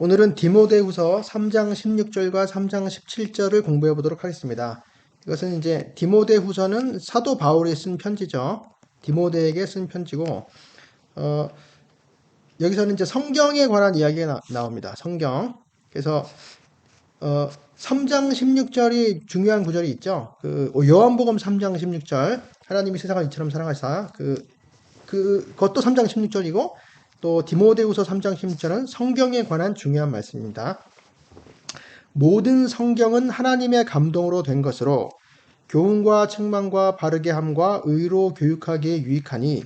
오늘은 디모데후서 3장 16절과 3장 17절을 공부해 보도록 하겠습니다. 이것은 이제 디모데후서는 사도 바울이 쓴 편지죠. 디모데에게 쓴 편지고, 어, 여기서는 이제 성경에 관한 이야기가 나옵니다. 성경. 그래서 3장 16절이 중요한 구절이 있죠. 그 요한복음 3장 16절, 하나님이 세상을 이처럼 사랑하사 그것도 3장 16절이고, 또 디모데후서 3장 16절은 성경에 관한 중요한 말씀입니다. 모든 성경은 하나님의 감동으로 된 것으로 교훈과 책망과 바르게 함과 의로 교육하기에 유익하니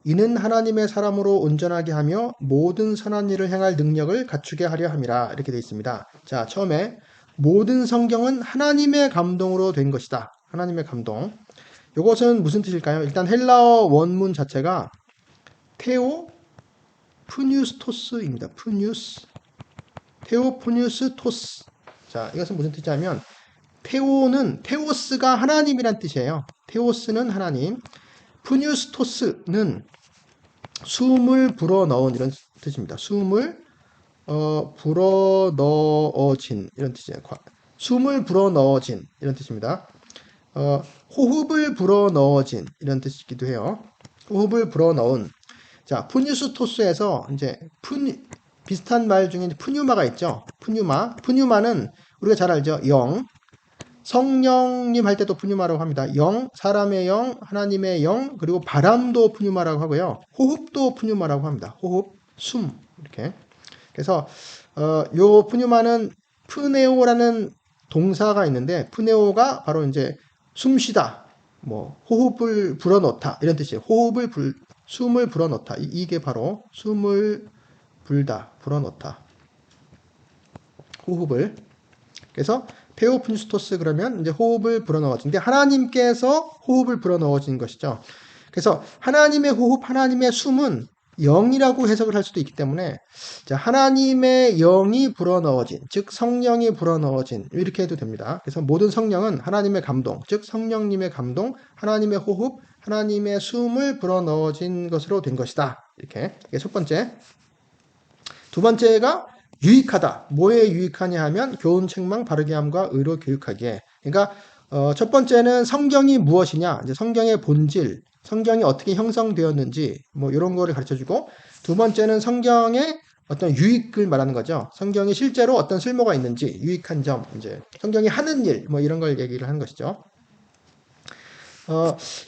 이는 하나님의 사람으로 온전하게 하며 모든 선한 일을 행할 능력을 갖추게 하려 함이라. 이렇게 되어 있습니다. 자, 처음에 모든 성경은 하나님의 감동으로 된 것이다. 하나님의 감동. 이것은 무슨 뜻일까요? 일단 헬라어 원문 자체가 테오 푸뉴스토스입니다. 테오푸뉴스토스. 자, 이것은 무슨 뜻이냐면 테오스가 하나님이란 뜻이에요. 테오스는 하나님, 푸뉴스토스는 숨을 불어넣은 이런 뜻입니다. 숨을 불어넣어진 이런 뜻이에요. 숨을 불어넣어진 이런 뜻입니다. 호흡을 불어넣어진 이런 뜻이기도 해요. 호흡을 불어넣은. 자, 푸뉴스토스에서 이제 비슷한 말 중에 푸뉴마가 있죠. 푸뉴마는 우리가 잘 알죠. 영. 성령님 할 때도 푸뉴마라고 합니다. 영, 사람의 영, 하나님의 영, 그리고 바람도 푸뉴마라고 하고요. 호흡도 푸뉴마라고 합니다. 호흡, 숨 이렇게. 그래서 요 푸뉴마는 푸네오라는 동사가 있는데 푸네오가 바로 이제 숨쉬다, 뭐 호흡을 불어넣다 이런 뜻이에요. 숨을 불어넣다. 이게 바로 숨을 불다, 불어넣다. 호흡을. 그래서 테오프니스토스 그러면 이제 호흡을 불어넣어진. 근데 하나님께서 호흡을 불어넣어진 것이죠. 그래서 하나님의 호흡, 하나님의 숨은 영이라고 해석을 할 수도 있기 때문에 자, 하나님의 영이 불어넣어진, 즉 성령이 불어넣어진 이렇게 해도 됩니다. 그래서 모든 성령은 하나님의 감동, 즉 성령님의 감동, 하나님의 호흡, 하나님의 숨을 불어넣어진 것으로 된 것이다. 이렇게. 이게 첫 번째. 두 번째가 유익하다. 뭐에 유익하냐 하면 교훈, 책망, 바르게 함과 의로 교육하기에. 그러니까 첫 번째는 성경이 무엇이냐, 이제 성경의 본질, 성경이 어떻게 형성되었는지 뭐 이런 거를 가르쳐주고, 두 번째는 성경의 어떤 유익을 말하는 거죠. 성경이 실제로 어떤 쓸모가 있는지, 유익한 점, 이제 성경이 하는 일, 뭐 이런 걸 얘기를 하는 것이죠.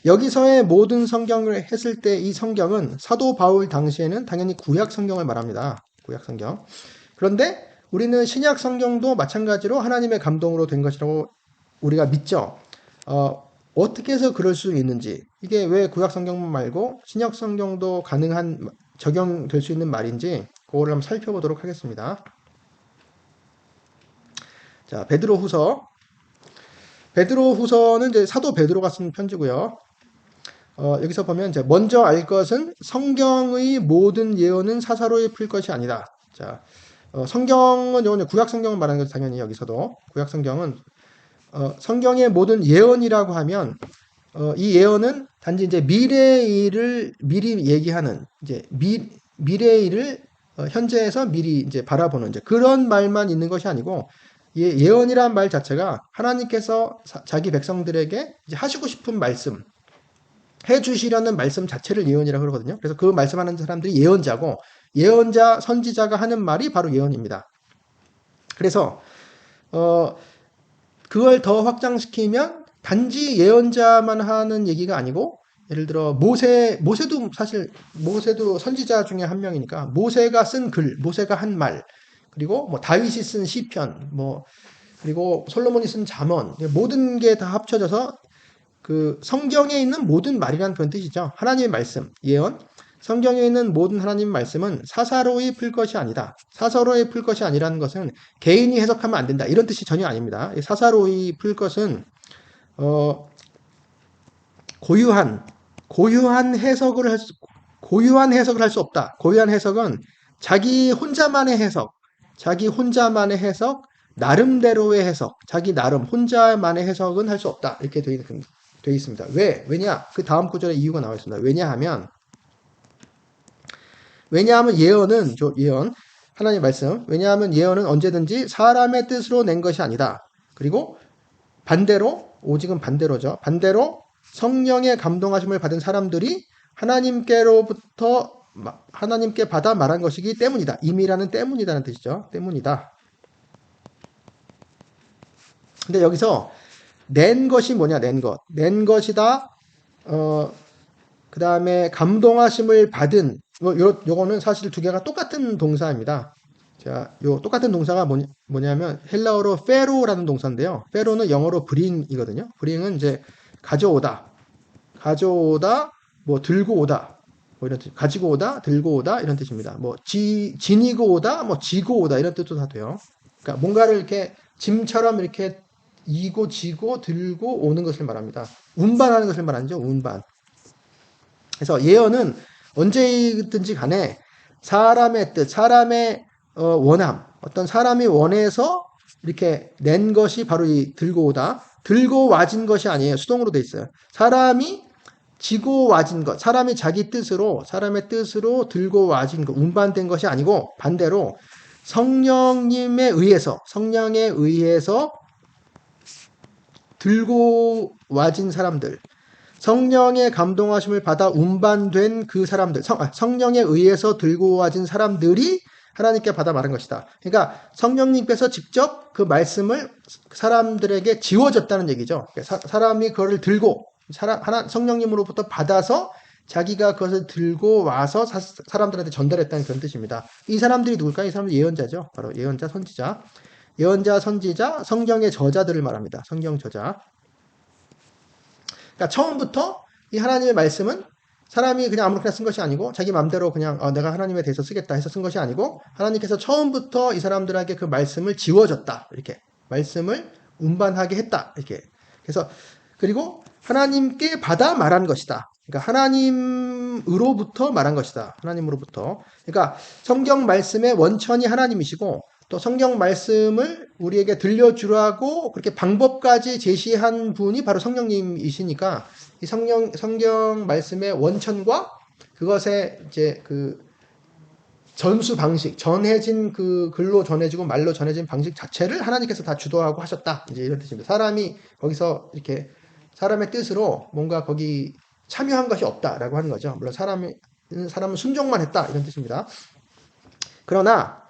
여기서의 모든 성경을 했을 때 이 성경은 사도 바울 당시에는 당연히 구약 성경을 말합니다. 구약 성경. 그런데 우리는 신약 성경도 마찬가지로 하나님의 감동으로 된 것이라고 우리가 믿죠. 어떻게 해서 그럴 수 있는지, 이게 왜 구약 성경만 말고 신약 성경도 가능한 적용될 수 있는 말인지 그거를 한번 살펴보도록 하겠습니다. 자, 베드로후서는 이제 사도 베드로가 쓴 편지고요. 여기서 보면 이제 먼저 알 것은 성경의 모든 예언은 사사로이 풀 것이 아니다. 자, 성경은 요건 구약 성경을 말하는 거죠. 당연히 여기서도 구약 성경은 성경의 모든 예언이라고 하면 이 예언은 단지 이제 미래의 일을 미리 얘기하는 이제 미래의 일을 현재에서 미리 이제 바라보는 이제 그런 말만 있는 것이 아니고 예언이란 말 자체가 하나님께서 자기 백성들에게 이제 하시고 싶은 말씀 해주시려는 말씀 자체를 예언이라고 그러거든요. 그래서 그 말씀하는 사람들이 예언자고 예언자, 선지자가 하는 말이 바로 예언입니다. 그래서 그걸 더 확장시키면 단지 예언자만 하는 얘기가 아니고 예를 들어 모세도 사실 모세도 선지자 중에 한 명이니까 모세가 쓴 글, 모세가 한 말, 그리고 뭐 다윗이 쓴 시편, 뭐 그리고 솔로몬이 쓴 잠언, 모든 게 다 합쳐져서 그 성경에 있는 모든 말이란 그런 뜻이죠. 하나님의 말씀, 예언. 성경에 있는 모든 하나님 말씀은 사사로이 풀 것이 아니다. 사사로이 풀 것이 아니라는 것은 개인이 해석하면 안 된다. 이런 뜻이 전혀 아닙니다. 사사로이 풀 것은 고유한 해석을 할 수 없다. 고유한 해석은 자기 혼자만의 해석, 나름대로의 해석, 자기 나름 혼자만의 해석은 할 수 없다. 이렇게 되어 있습니다. 왜냐? 그 다음 구절에 이유가 나와 있습니다. 왜냐하면 예언은 예언 하나님 말씀. 왜냐하면 예언은 언제든지 사람의 뜻으로 낸 것이 아니다. 그리고 반대로, 오직은 반대로죠. 반대로 성령의 감동하심을 받은 사람들이 하나님께로부터 하나님께 받아 말한 것이기 때문이다. 임이라는 때문이다는 뜻이죠. 때문이다. 근데 여기서 낸 것이 뭐냐? 낸 것. 낸 것이다. 그 다음에 감동하심을 받은 요거는 사실 두 개가 똑같은 동사입니다. 자, 요 똑같은 동사가 뭐냐면 헬라어로 페로라는 동사인데요. 페로는 영어로 bring이거든요. bring은 이제 가져오다, 뭐 들고 오다, 뭐 이런 뜻, 가지고 오다, 들고 오다 이런 뜻입니다. 뭐 지니고 오다, 뭐 지고 오다 이런 뜻도 다 돼요. 그러니까 뭔가를 이렇게 짐처럼 이렇게 이고 지고 들고 오는 것을 말합니다. 운반하는 것을 말하죠. 운반. 그래서 예언은 언제든지 간에 사람의 뜻, 사람의 원함, 어떤 사람이 원해서 이렇게 낸 것이 바로 이 들고 오다. 들고 와진 것이 아니에요. 수동으로 돼 있어요. 사람이 지고 와진 것, 사람이 자기 뜻으로, 사람의 뜻으로 들고 와진 것, 운반된 것이 아니고 반대로 성령에 의해서 들고 와진 사람들, 성령의 감동하심을 받아 운반된 그 사람들, 성령에 의해서 들고 와진 사람들이 하나님께 받아 말한 것이다. 그러니까 성령님께서 직접 그 말씀을 사람들에게 지워줬다는 얘기죠. 사람이 그거를 들고 성령님으로부터 받아서 자기가 그것을 들고 와서 사람들한테 전달했다는 그런 뜻입니다. 이 사람들이 누굴까요? 이 사람들이 예언자죠. 바로 예언자, 선지자. 예언자, 선지자, 성경의 저자들을 말합니다. 성경 저자. 그러니까 처음부터 이 하나님의 말씀은 사람이 그냥 아무렇게나 쓴 것이 아니고 자기 마음대로 그냥 내가 하나님에 대해서 쓰겠다 해서 쓴 것이 아니고 하나님께서 처음부터 이 사람들에게 그 말씀을 지워줬다. 이렇게 말씀을 운반하게 했다. 이렇게. 그래서 그리고 하나님께 받아 말한 것이다. 그러니까 하나님으로부터 말한 것이다. 하나님으로부터. 그러니까 성경 말씀의 원천이 하나님이시고 또 성경 말씀을 우리에게 들려주라고 그렇게 방법까지 제시한 분이 바로 성령님이시니까 이 성경 말씀의 원천과 그것의 이제 그 전수 방식, 전해진 그 글로 전해지고 말로 전해진 방식 자체를 하나님께서 다 주도하고 하셨다. 이제 이런 뜻입니다. 사람이 거기서 이렇게 사람의 뜻으로 뭔가 거기 참여한 것이 없다라고 하는 거죠. 물론 사람은 순종만 했다 이런 뜻입니다. 그러나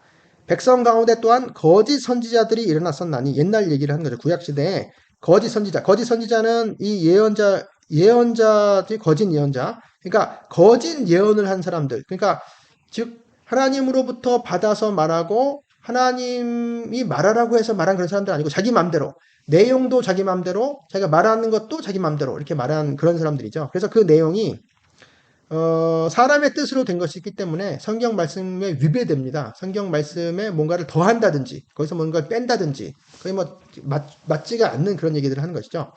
백성 가운데 또한 거짓 선지자들이 일어났었나니 옛날 얘기를 하는 거죠. 구약 시대에 거짓 선지자는 이 예언자들이 거짓 예언자. 그러니까 거짓 예언을 한 사람들. 그러니까 즉 하나님으로부터 받아서 말하고 하나님이 말하라고 해서 말한 그런 사람들 아니고 자기 마음대로 내용도 자기 마음대로 자기가 말하는 것도 자기 마음대로 이렇게 말한 그런 사람들이죠. 그래서 그 내용이 사람의 뜻으로 된 것이기 때문에 성경 말씀에 위배됩니다. 성경 말씀에 뭔가를 더한다든지, 거기서 뭔가를 뺀다든지, 거의 뭐, 맞지가 않는 그런 얘기들을 하는 것이죠.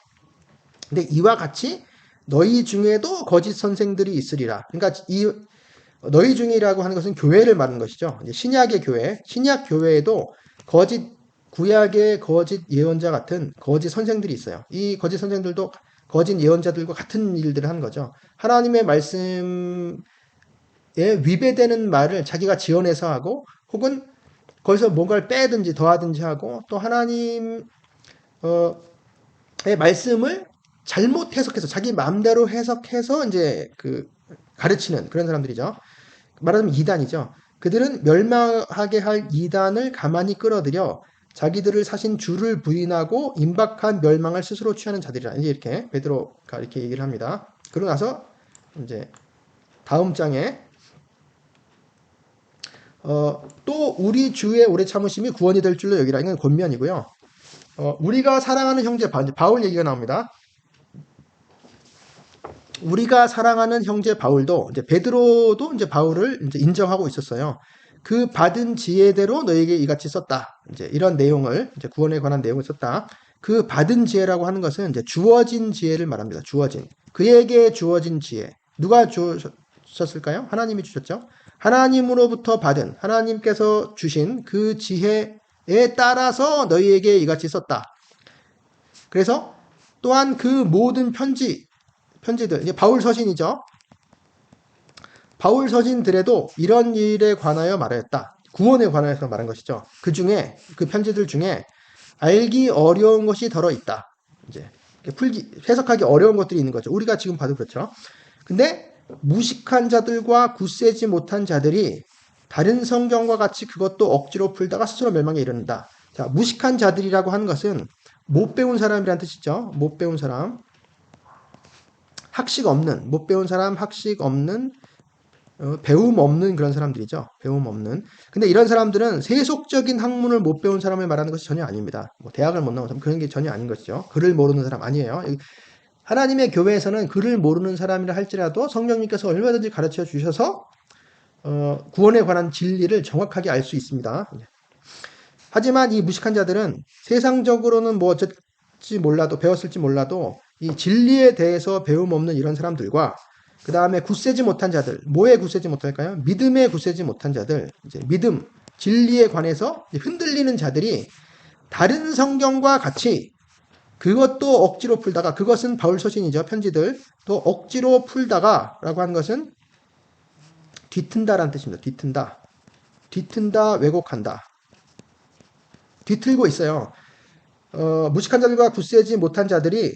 근데 이와 같이 너희 중에도 거짓 선생들이 있으리라. 그러니까 이 너희 중이라고 하는 것은 교회를 말하는 것이죠. 이제 신약의 교회, 신약 교회에도 구약의 거짓 예언자 같은 거짓 선생들이 있어요. 이 거짓 선생들도 거짓 예언자들과 같은 일들을 하는 거죠. 하나님의 말씀에 위배되는 말을 자기가 지어내서 하고 혹은 거기서 뭔가를 빼든지 더하든지 하고 또 하나님의 말씀을 잘못 해석해서 자기 마음대로 해석해서 이제 그 가르치는 그런 사람들이죠. 말하자면 이단이죠. 그들은 멸망하게 할 이단을 가만히 끌어들여 자기들을 사신 주를 부인하고 임박한 멸망을 스스로 취하는 자들이라. 이제 이렇게 베드로가 이렇게 얘기를 합니다. 그러고 나서 이제 다음 장에 또 우리 주의 오래 참으심이 구원이 될 줄로 여기라. 이건 권면이고요. 우리가 사랑하는 형제 바울 얘기가 나옵니다. 우리가 사랑하는 형제 바울도 이제 베드로도 이제 바울을 이제 인정하고 있었어요. 그 받은 지혜대로 너에게 이같이 썼다. 이제 이런 내용을 이제 구원에 관한 내용을 썼다. 그 받은 지혜라고 하는 것은 이제 주어진 지혜를 말합니다. 주어진 그에게 주어진 지혜 누가 주셨을까요? 하나님이 주셨죠. 하나님으로부터 받은 하나님께서 주신 그 지혜에 따라서 너희에게 이같이 썼다. 그래서 또한 그 모든 편지들 이제 바울 서신이죠. 바울 서신들에도 이런 일에 관하여 말하였다. 구원에 관해서 말한 것이죠. 그 중에 그 편지들 중에 알기 어려운 것이 더러 있다. 이제 해석하기 어려운 것들이 있는 거죠. 우리가 지금 봐도 그렇죠. 근데 무식한 자들과 굳세지 못한 자들이 다른 성경과 같이 그것도 억지로 풀다가 스스로 멸망에 이른다. 자, 무식한 자들이라고 하는 것은 못 배운 사람이란 뜻이죠. 못 배운 사람. 학식 없는, 못 배운 사람, 학식 없는, 배움 없는 그런 사람들이죠. 배움 없는. 근데 이런 사람들은 세속적인 학문을 못 배운 사람을 말하는 것이 전혀 아닙니다. 뭐 대학을 못 나온 사람, 그런 게 전혀 아닌 것이죠. 글을 모르는 사람 아니에요. 하나님의 교회에서는 글을 모르는 사람이라 할지라도 성령님께서 얼마든지 가르쳐 주셔서 구원에 관한 진리를 정확하게 알 수 있습니다. 하지만 이 무식한 자들은 세상적으로는 뭐 어쩔지 몰라도 배웠을지 몰라도 이 진리에 대해서 배움 없는 이런 사람들과 그 다음에 굳세지 못한 자들, 뭐에 굳세지 못할까요? 믿음에 굳세지 못한 자들, 이제 믿음, 진리에 관해서 흔들리는 자들이 다른 성경과 같이 그것도 억지로 풀다가, 그것은 바울 서신이죠. 편지들. 또 억지로 풀다가 라고 하는 것은 뒤튼다라는 뜻입니다. 뒤튼다. 뒤튼다, 왜곡한다. 뒤틀고 있어요. 무식한 자들과 굳세지 못한 자들이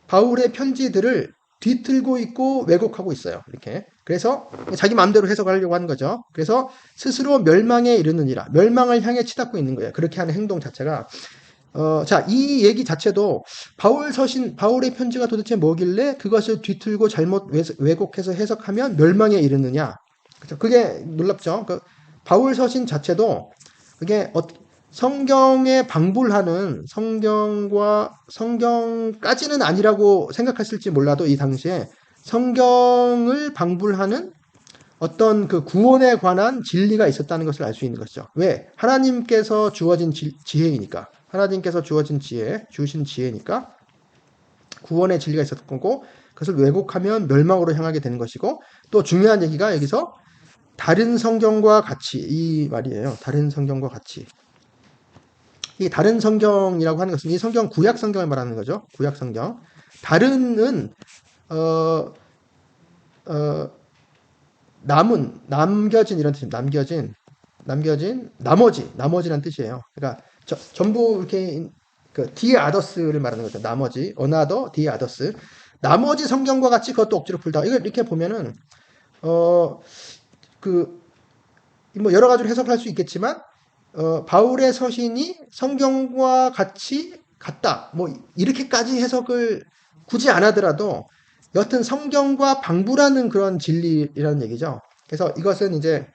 바울의 편지들을 뒤틀고 있고 왜곡하고 있어요. 이렇게. 그래서 자기 마음대로 해석하려고 하는 거죠. 그래서 스스로 멸망에 이르느니라. 멸망을 향해 치닫고 있는 거예요. 그렇게 하는 행동 자체가. 자, 이 얘기 자체도 바울 서신, 바울의 편지가 도대체 뭐길래 그것을 뒤틀고 잘못 왜곡해서 해석하면 멸망에 이르느냐. 그렇죠? 그게 놀랍죠. 그 바울 서신 자체도 그게 성경에 방불하는 성경까지는 아니라고 생각했을지 몰라도 이 당시에 성경을 방불하는 어떤 그 구원에 관한 진리가 있었다는 것을 알 수 있는 것이죠. 왜? 하나님께서 주어진 지혜이니까. 하나님께서 주신 지혜니까 구원의 진리가 있었던 거고, 그것을 왜곡하면 멸망으로 향하게 되는 것이고, 또 중요한 얘기가 여기서 다른 성경과 같이, 이 말이에요. 다른 성경과 같이. 이 다른 성경이라고 하는 것은 이 성경 구약 성경을 말하는 거죠. 구약 성경. 다른은 남겨진 이런 뜻입니다. 나머지란 뜻이에요. 그러니까 전부 이렇게 그 die others를 말하는 거죠. 나머지, another, die others. 나머지 성경과 같이 그것도 억지로 풀다. 이걸 이렇게 보면은 뭐 여러 가지로 해석할 수 있겠지만 바울의 서신이 성경과 같이 같다. 뭐 이렇게까지 해석을 굳이 안 하더라도 여튼 성경과 방불하는 그런 진리라는 얘기죠. 그래서 이것은 이제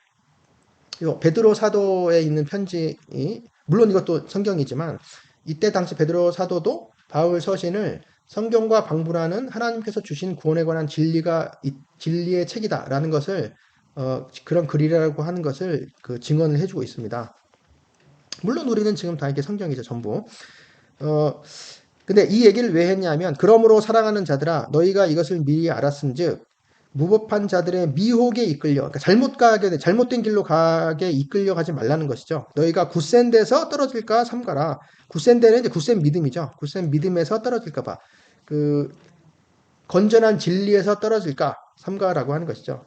베드로 사도에 있는 편지, 물론 이것도 성경이지만 이때 당시 베드로 사도도 바울 서신을 성경과 방불하는 하나님께서 주신 구원에 관한 진리의 책이다라는 것을 그런 글이라고 하는 것을 그 증언을 해주고 있습니다. 물론 우리는 지금 다 이게 성경이죠, 전부. 근데 이 얘기를 왜 했냐면, 그러므로 사랑하는 자들아, 너희가 이것을 미리 알았은즉 무법한 자들의 미혹에 이끌려, 그러니까 잘못된 길로 가게 이끌려 가지 말라는 것이죠. 너희가 굳센 데서 떨어질까 삼가라. 굳센 데는 이제 굳센 믿음이죠. 굳센 믿음에서 떨어질까봐, 그 건전한 진리에서 떨어질까 삼가라고 하는 것이죠.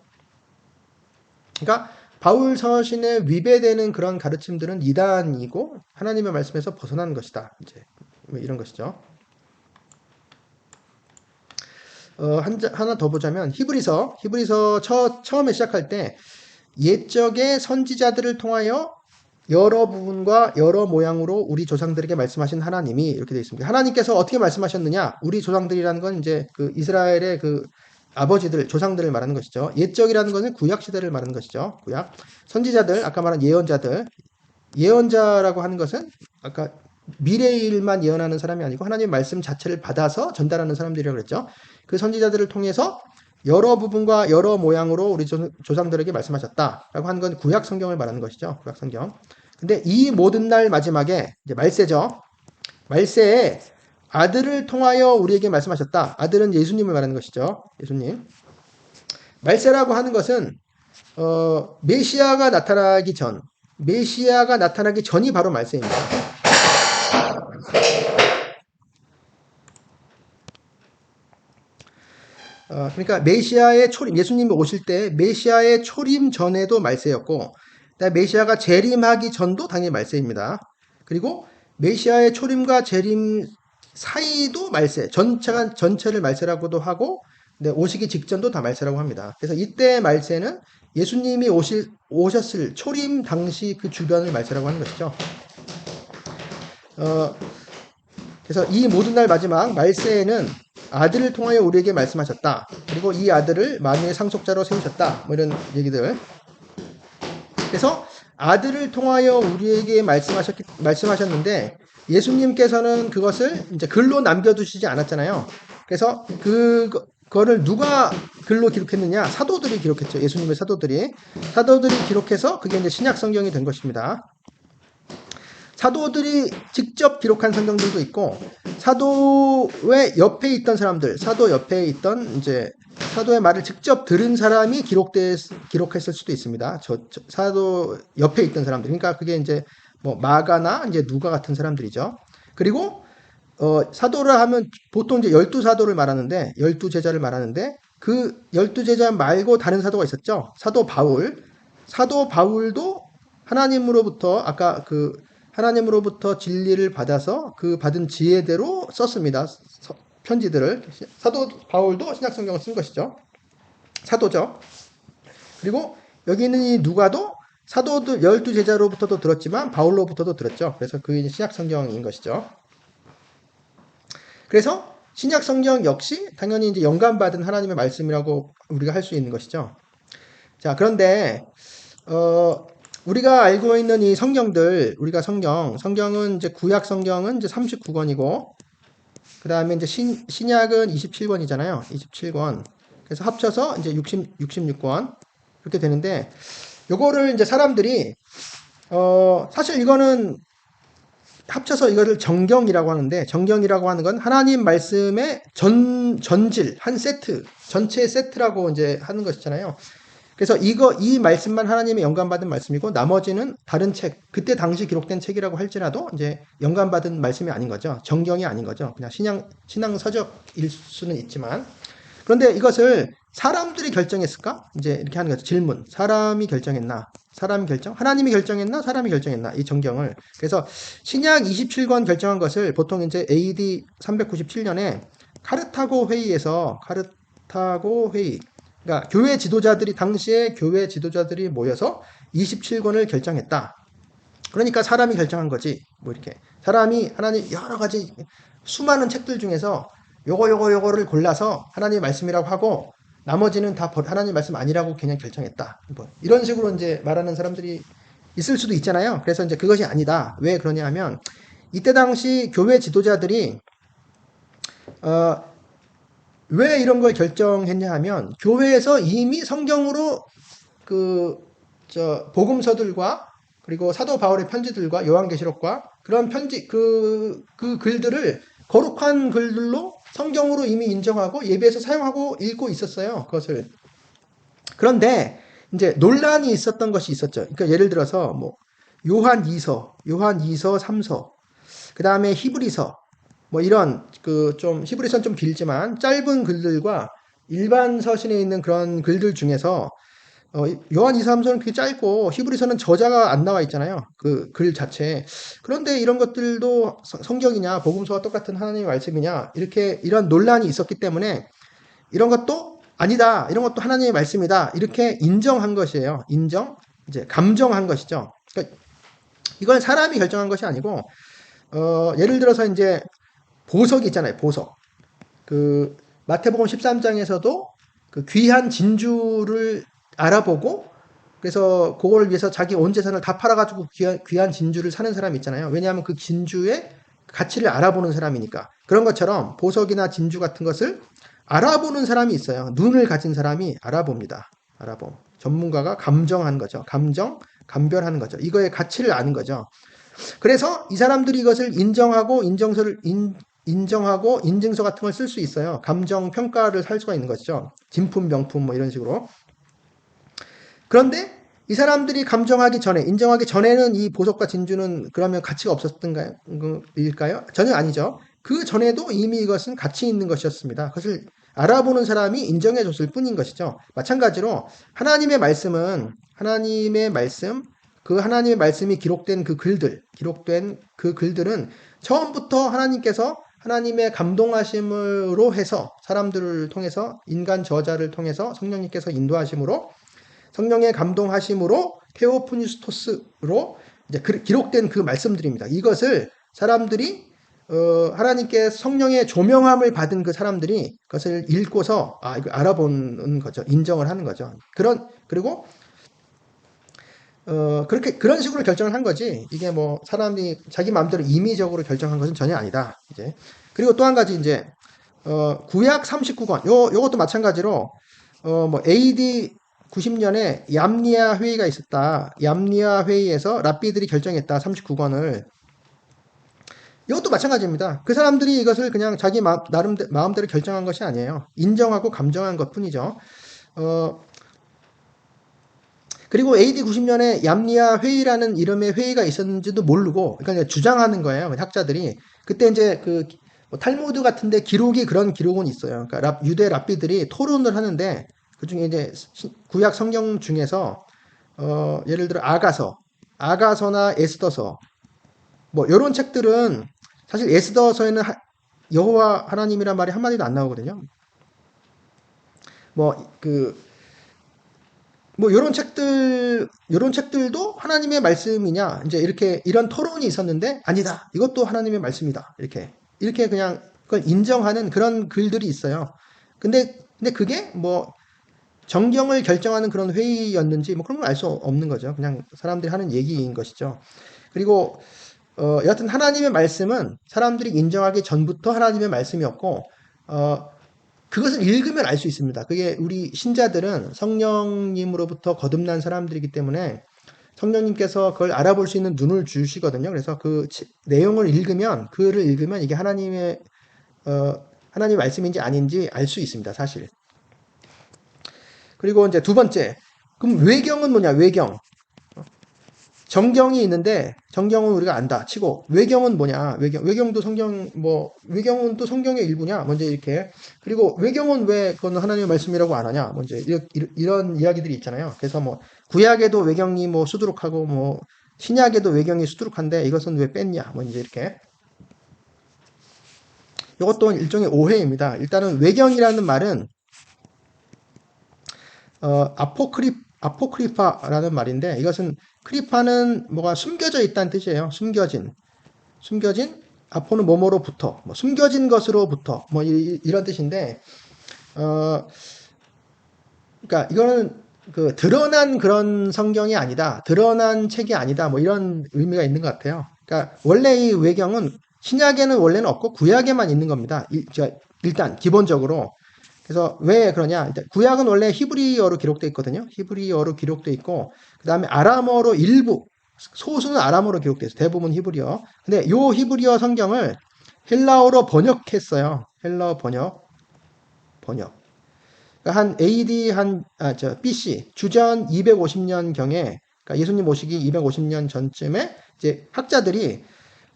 그러니까 바울 서신에 위배되는 그런 가르침들은 이단이고 하나님의 말씀에서 벗어난 것이다. 이제 이런 것이죠. 하나 더 보자면 히브리서 처음에 시작할 때 옛적의 선지자들을 통하여 여러 부분과 여러 모양으로 우리 조상들에게 말씀하신 하나님이 이렇게 되어 있습니다. 하나님께서 어떻게 말씀하셨느냐? 우리 조상들이라는 건 이제 그 이스라엘의 그 아버지들, 조상들을 말하는 것이죠. 옛적이라는 것은 구약 시대를 말하는 것이죠. 구약. 선지자들, 아까 말한 예언자들. 예언자라고 하는 것은 아까 미래의 일만 예언하는 사람이 아니고 하나님의 말씀 자체를 받아서 전달하는 사람들이라고 그랬죠. 그 선지자들을 통해서 여러 부분과 여러 모양으로 우리 조상들에게 말씀하셨다라고 하는 건 구약 성경을 말하는 것이죠. 구약 성경. 근데 이 모든 날 마지막에 이제 말세죠. 말세에 아들을 통하여 우리에게 말씀하셨다. 아들은 예수님을 말하는 것이죠. 예수님. 말세라고 하는 것은 메시아가 나타나기 전이 바로 말세입니다. 그러니까 메시아의 초림, 예수님이 오실 때 메시아의 초림 전에도 말세였고, 메시아가 재림하기 전도 당연히 말세입니다. 그리고 메시아의 초림과 재림 사이도 말세, 전체를 말세라고도 하고, 오시기 직전도 다 말세라고 합니다. 그래서 이때 말세는 예수님이 오셨을 초림 당시 그 주변을 말세라고 하는 것이죠. 그래서 이 모든 날 마지막 말세에는 아들을 통하여 우리에게 말씀하셨다. 그리고 이 아들을 만유의 상속자로 세우셨다. 뭐 이런 얘기들. 그래서 아들을 통하여 우리에게 말씀하셨는데 예수님께서는 그것을 이제 글로 남겨두시지 않았잖아요. 그래서 그거를 누가 글로 기록했느냐? 사도들이 기록했죠. 예수님의 사도들이 기록해서 그게 이제 신약 성경이 된 것입니다. 사도들이 직접 기록한 성경들도 있고 사도의 옆에 있던 사람들, 사도 옆에 있던 이제 사도의 말을 직접 들은 사람이 기록했을 수도 있습니다. 사도 옆에 있던 사람들. 그러니까 그게 이제 뭐 마가나 이제 누가 같은 사람들이죠. 그리고 사도를 하면 보통 이제 12사도를 말하는데 12제자를 말하는데 그 12제자 말고 다른 사도가 있었죠. 사도 바울도 하나님으로부터 아까 하나님으로부터 진리를 받아서 그 받은 지혜대로 썼습니다. 편지들을. 사도 바울도 신약 성경을 쓴 것이죠. 사도죠. 그리고 여기 있는 이 누가도 사도들 12제자로부터도 들었지만 바울로부터도 들었죠. 그래서 그게 신약 성경인 것이죠. 그래서 신약 성경 역시 당연히 이제 영감받은 하나님의 말씀이라고 우리가 할 수 있는 것이죠. 자, 그런데 우리가 알고 있는 이 성경들, 성경은 이제 구약 성경은 이제 39권이고, 그 다음에 이제 신약은 27권이잖아요. 27권. 그래서 합쳐서 이제 66권. 그렇게 되는데, 요거를 이제 사람들이, 사실 이거는 합쳐서 이거를 정경이라고 하는데, 정경이라고 하는 건 하나님 말씀의 전질, 한 세트, 전체 세트라고 이제 하는 것이잖아요. 그래서 이 말씀만 하나님의 영감받은 말씀이고 나머지는 다른 책, 그때 당시 기록된 책이라고 할지라도 이제 영감받은 말씀이 아닌 거죠. 정경이 아닌 거죠. 그냥 신앙 서적일 수는 있지만. 그런데 이것을 사람들이 결정했을까? 이제 이렇게 하는 거죠. 질문. 사람이 결정했나? 하나님이 결정했나? 사람이 결정했나? 이 정경을. 그래서 신약 27권 결정한 것을 보통 이제 AD 397년에 카르타고 회의, 그러니까 당시에 교회 지도자들이 모여서 27권을 결정했다. 그러니까 사람이 결정한 거지. 뭐 이렇게. 하나님 여러 가지 수많은 책들 중에서 요거를 골라서 하나님의 말씀이라고 하고 나머지는 다 하나님 말씀 아니라고 그냥 결정했다. 뭐 이런 식으로 이제 말하는 사람들이 있을 수도 있잖아요. 그래서 이제 그것이 아니다. 왜 그러냐 하면 이때 당시 교회 지도자들이 왜 이런 걸 결정했냐 하면 교회에서 이미 성경으로 복음서들과 그리고 사도 바울의 편지들과 요한계시록과 그런 그 글들을 거룩한 글들로 성경으로 이미 인정하고 예배에서 사용하고 읽고 있었어요. 그것을. 그런데 이제 논란이 있었던 것이 있었죠. 그러니까 예를 들어서 뭐 요한 2서, 3서, 그 다음에 히브리서, 뭐 이런 히브리서는 좀 길지만 짧은 글들과 일반 서신에 있는 그런 글들 중에서 요한 2, 3서는 그게 짧고 히브리서는 저자가 안 나와 있잖아요. 그 글 자체에. 그런데 이런 것들도 성경이냐, 복음서와 똑같은 하나님의 말씀이냐, 이런 논란이 있었기 때문에 이런 것도 아니다. 이런 것도 하나님의 말씀이다. 이렇게 인정한 것이에요. 이제 감정한 것이죠. 그러니까 이건 사람이 결정한 것이 아니고 예를 들어서 이제 보석이 있잖아요. 보석. 마태복음 13장에서도 그 귀한 진주를 알아보고 그래서 그걸 위해서 자기 온 재산을 다 팔아가지고 귀한 진주를 사는 사람이 있잖아요. 왜냐하면 그 진주의 가치를 알아보는 사람이니까. 그런 것처럼 보석이나 진주 같은 것을 알아보는 사람이 있어요. 눈을 가진 사람이 알아봅니다. 전문가가 감정하는 거죠. 감별하는 거죠. 이거의 가치를 아는 거죠. 그래서 이 사람들이 이것을 인정하고 인증서 같은 걸 쓸 수 있어요. 감정 평가를 할 수가 있는 것이죠. 진품, 명품 뭐 이런 식으로. 그런데 이 사람들이 인정하기 전에는 이 보석과 진주는 그러면 가치가 없었던가요? 일까요? 전혀 아니죠. 그 전에도 이미 이것은 가치 있는 것이었습니다. 그것을 알아보는 사람이 인정해 줬을 뿐인 것이죠. 마찬가지로 하나님의 말씀, 그 하나님의 말씀이 기록된 그 글들은 처음부터 하나님께서 하나님의 감동하심으로 해서 사람들을 통해서 인간 저자를 통해서 성령님께서 인도하심으로 성령의 감동하심으로 테오프니스토스로 이제 기록된 그 말씀들입니다. 이것을 사람들이 하나님께 성령의 조명함을 받은 그 사람들이 그것을 읽고서 이거 알아보는 거죠. 인정을 하는 거죠. 그리고 그런 식으로 결정을 한 거지. 이게 뭐 사람이 자기 마음대로 임의적으로 결정한 것은 전혀 아니다. 이제 그리고 또 한 가지 이제 구약 39권 요것도 마찬가지로 뭐 AD 90년에 얌니아 회의가 있었다. 얌니아 회의에서 랍비들이 결정했다. 39권을. 이것도 마찬가지입니다. 그 사람들이 이것을 그냥 자기 마음대로 결정한 것이 아니에요. 인정하고 감정한 것 뿐이죠. 그리고 AD 90년에 얌니아 회의라는 이름의 회의가 있었는지도 모르고, 그러니까 주장하는 거예요. 학자들이. 그때 이제 뭐 탈무드 같은데 그런 기록은 있어요. 그러니까 유대 랍비들이 토론을 하는데, 그 중에 이제 구약 성경 중에서, 예를 들어 아가서나 에스더서, 뭐, 요런 책들은 사실 에스더서에는 여호와 하나님이란 말이 한마디도 안 나오거든요. 요런 책들도 하나님의 말씀이냐, 이제 이런 토론이 있었는데, 아니다. 이것도 하나님의 말씀이다. 이렇게 그냥 그걸 인정하는 그런 글들이 있어요. 근데 그게 뭐, 정경을 결정하는 그런 회의였는지, 뭐 그런 걸 알 수 없는 거죠. 그냥 사람들이 하는 얘기인 것이죠. 그리고, 여하튼 하나님의 말씀은 사람들이 인정하기 전부터 하나님의 말씀이었고, 그것을 읽으면 알 수 있습니다. 그게 우리 신자들은 성령님으로부터 거듭난 사람들이기 때문에 성령님께서 그걸 알아볼 수 있는 눈을 주시거든요. 그래서 그 내용을 글을 읽으면 이게 하나님의 말씀인지 아닌지 알 수 있습니다. 사실. 그리고 이제 두 번째. 그럼 외경은 뭐냐? 외경. 정경이 있는데 정경은 우리가 안다 치고 외경은 뭐냐? 외경도 외경은 또 성경의 일부냐? 먼저 이렇게. 그리고 외경은 왜 그건 하나님의 말씀이라고 안 하냐? 먼저 이런 이야기들이 있잖아요. 그래서 뭐 구약에도 외경이 뭐 수두룩하고 뭐 신약에도 외경이 수두룩한데 이것은 왜 뺐냐? 먼저 이렇게. 이것도 일종의 오해입니다. 일단은 외경이라는 말은 아포크리파라는 말인데 이것은 크리파는 뭐가 숨겨져 있다는 뜻이에요. 숨겨진 아포는 뭐뭐로부터 뭐 숨겨진 것으로부터 뭐 이런 뜻인데 그러니까 이거는 그 드러난 그런 성경이 아니다. 드러난 책이 아니다. 뭐 이런 의미가 있는 것 같아요. 그러니까 원래 이 외경은 신약에는 원래는 없고 구약에만 있는 겁니다. 일단 기본적으로. 그래서 왜 그러냐? 구약은 원래 히브리어로 기록되어 있거든요. 히브리어로 기록되어 있고 그 다음에 아람어로 일부 소수는 아람어로 기록되어 있어요. 대부분 히브리어. 근데 요 히브리어 성경을 헬라어로 번역했어요. 헬라어 번역. 그러니까 BC 주전 250년 경에 그러니까 예수님 오시기 250년 전쯤에 이제 학자들이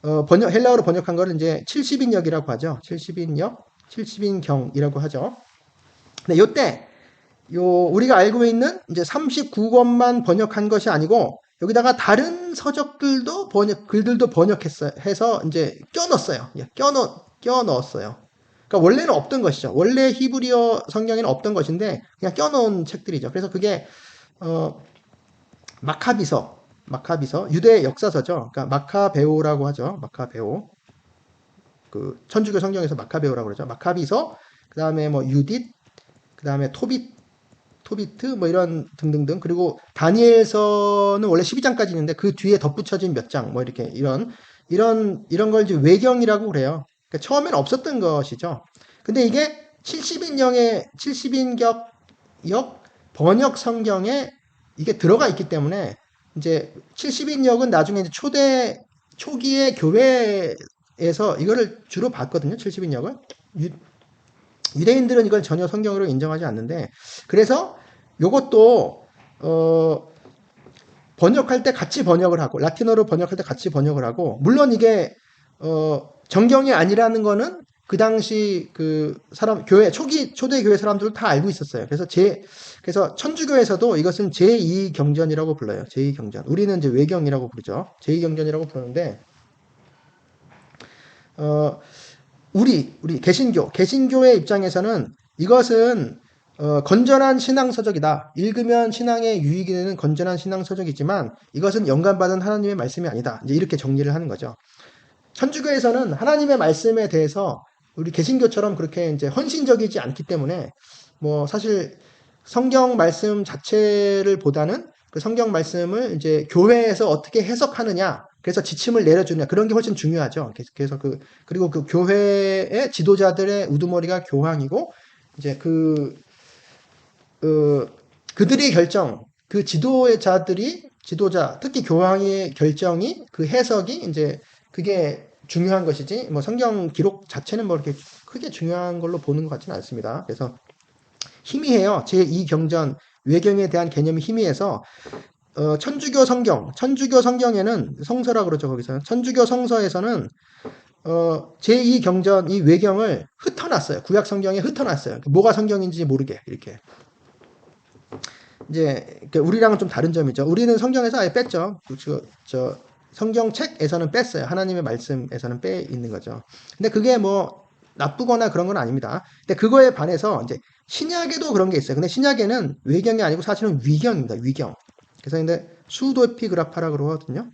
헬라어로 번역한 거를 이제 70인역이라고 하죠. 70인경이라고 하죠. 근데 요때 우리가 알고 있는 이제 39권만 번역한 것이 아니고 여기다가 다른 서적들도 글들도 해서 이제 껴넣었어요. 껴넣었어요. 그러니까 원래는 없던 것이죠. 원래 히브리어 성경에는 없던 것인데 그냥 껴넣은 책들이죠. 그래서 그게 마카비서 유대 역사서죠. 그러니까 마카베오라고 하죠. 마카베오. 그 천주교 성경에서 마카베오라고 그러죠. 마카비서, 그다음에 뭐 유딧, 그다음에 토비트 뭐 이런 등등등. 그리고 다니엘서는 원래 12장까지 있는데 그 뒤에 덧붙여진 몇 장 뭐 이렇게 이런 걸 이제 외경이라고 그래요. 그러니까 처음에는 없었던 것이죠. 근데 이게 70인격 번역 성경에 이게 들어가 있기 때문에 이제 70인역은 나중에 이제 초기의 교회에서 이거를 주로 봤거든요. 70인역을. 유대인들은 이걸 전혀 성경으로 인정하지 않는데 그래서 요것도 번역할 때 같이 번역을 하고 라틴어로 번역할 때 같이 번역을 하고 물론 이게 정경이 아니라는 거는 그 당시 그 사람 교회 초대 교회 사람들은 다 알고 있었어요. 그래서 천주교에서도 이것은 제2경전이라고 불러요. 제2경전. 우리는 이제 외경이라고 부르죠. 제2경전이라고 부르는데 우리 개신교의 입장에서는 이것은 건전한 신앙서적이다. 읽으면 신앙에 유익이 되는 건전한 신앙서적이지만 이것은 영감받은 하나님의 말씀이 아니다. 이제 이렇게 정리를 하는 거죠. 천주교에서는 하나님의 말씀에 대해서 우리 개신교처럼 그렇게 이제 헌신적이지 않기 때문에 뭐 사실 성경 말씀 자체를 보다는 그 성경 말씀을 이제 교회에서 어떻게 해석하느냐, 그래서 지침을 내려주느냐, 그런 게 훨씬 중요하죠. 그래서 그리고 그 교회의 지도자들의 우두머리가 교황이고, 이제 그들의 결정, 그 지도자, 특히 교황의 결정이, 그 해석이 이제 그게 중요한 것이지, 뭐 성경 기록 자체는 뭐 이렇게 크게 중요한 걸로 보는 것 같지는 않습니다. 그래서 희미해요. 제2경전, 외경에 대한 개념이 희미해서, 천주교 성경에는 성서라 그러죠, 거기서는. 천주교 성서에서는, 제2경전, 이 외경을 흩어놨어요. 구약 성경에 흩어놨어요. 뭐가 성경인지 모르게, 이렇게. 이제, 우리랑은 좀 다른 점이죠. 우리는 성경에서 아예 뺐죠. 성경책에서는 뺐어요. 하나님의 말씀에서는 빼 있는 거죠. 근데 그게 뭐, 나쁘거나 그런 건 아닙니다. 근데 그거에 반해서 이제 신약에도 그런 게 있어요. 근데 신약에는 외경이 아니고 사실은 위경입니다. 위경. 그래서 근데 수도에피그라파라고 그러거든요.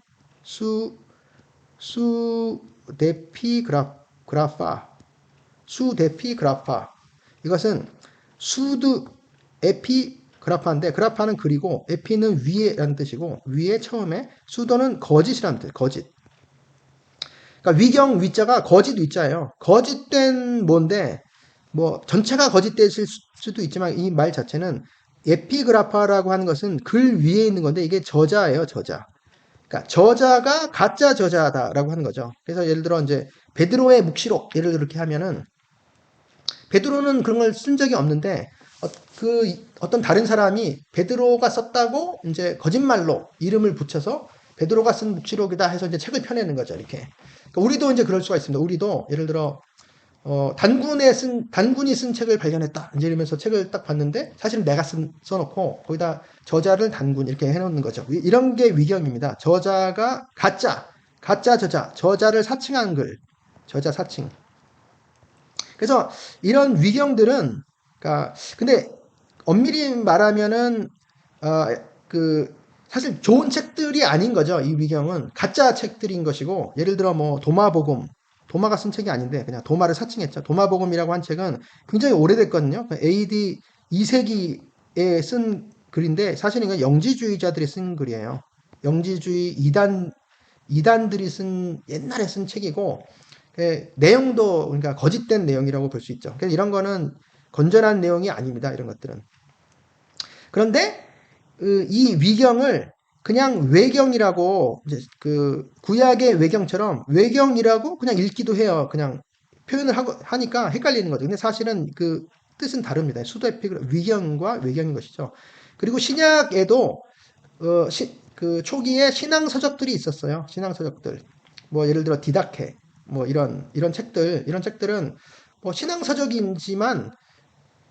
수데피그라파. 이것은 에피그라파인데 그라파는 글이고 에피는 위에라는 뜻이고 위에 처음에 수도는 거짓이라는 뜻. 거짓. 그러니까 위경 위자가 거짓 위자예요. 거짓된 뭔데 뭐 전체가 거짓됐을 수도 있지만 이 말 자체는 에피그라파라고 하는 것은 글 위에 있는 건데 이게 저자예요, 저자. 그러니까 저자가 가짜 저자다라고 하는 거죠. 그래서 예를 들어 이제 베드로의 묵시록 예를 들어 이렇게 하면은 베드로는 그런 걸 쓴 적이 없는데 어떤 다른 사람이 베드로가 썼다고 이제 거짓말로 이름을 붙여서 베드로가 쓴 묵시록이다 해서 이제 책을 펴내는 거죠, 이렇게. 그러니까 우리도 이제 그럴 수가 있습니다. 우리도 예를 들어 단군이 쓴 책을 발견했다. 이제 이러면서 책을 딱 봤는데, 사실은 내가 써놓고, 거기다 저자를 단군 이렇게 해놓는 거죠. 이런 게 위경입니다. 저자가 가짜 저자를 사칭한 글, 저자 사칭. 그래서 이런 위경들은, 근데 엄밀히 말하면은, 사실 좋은 책들이 아닌 거죠. 이 위경은 가짜 책들인 것이고, 예를 들어 뭐 도마가 쓴 책이 아닌데 그냥 도마를 사칭했죠. 도마복음이라고 한 책은 굉장히 오래됐거든요. AD 2세기에 쓴 글인데 사실은 이건 영지주의자들이 쓴 글이에요. 영지주의 이단들이 옛날에 쓴 책이고 내용도 그러니까 거짓된 내용이라고 볼 수 있죠. 그래서 이런 거는 건전한 내용이 아닙니다. 이런 것들은. 그런데 이 위경을 그냥 외경이라고 이제 구약의 외경처럼 외경이라고 그냥 읽기도 해요. 그냥 표현을 하니까 헷갈리는 거죠. 근데 사실은 그 뜻은 다릅니다. 수도에픽 위경과 외경인 것이죠. 그리고 신약에도 그 초기에 신앙 서적들이 있었어요. 신앙 서적들. 뭐 예를 들어 디다케 뭐 이런 책들은 뭐 신앙 서적이지만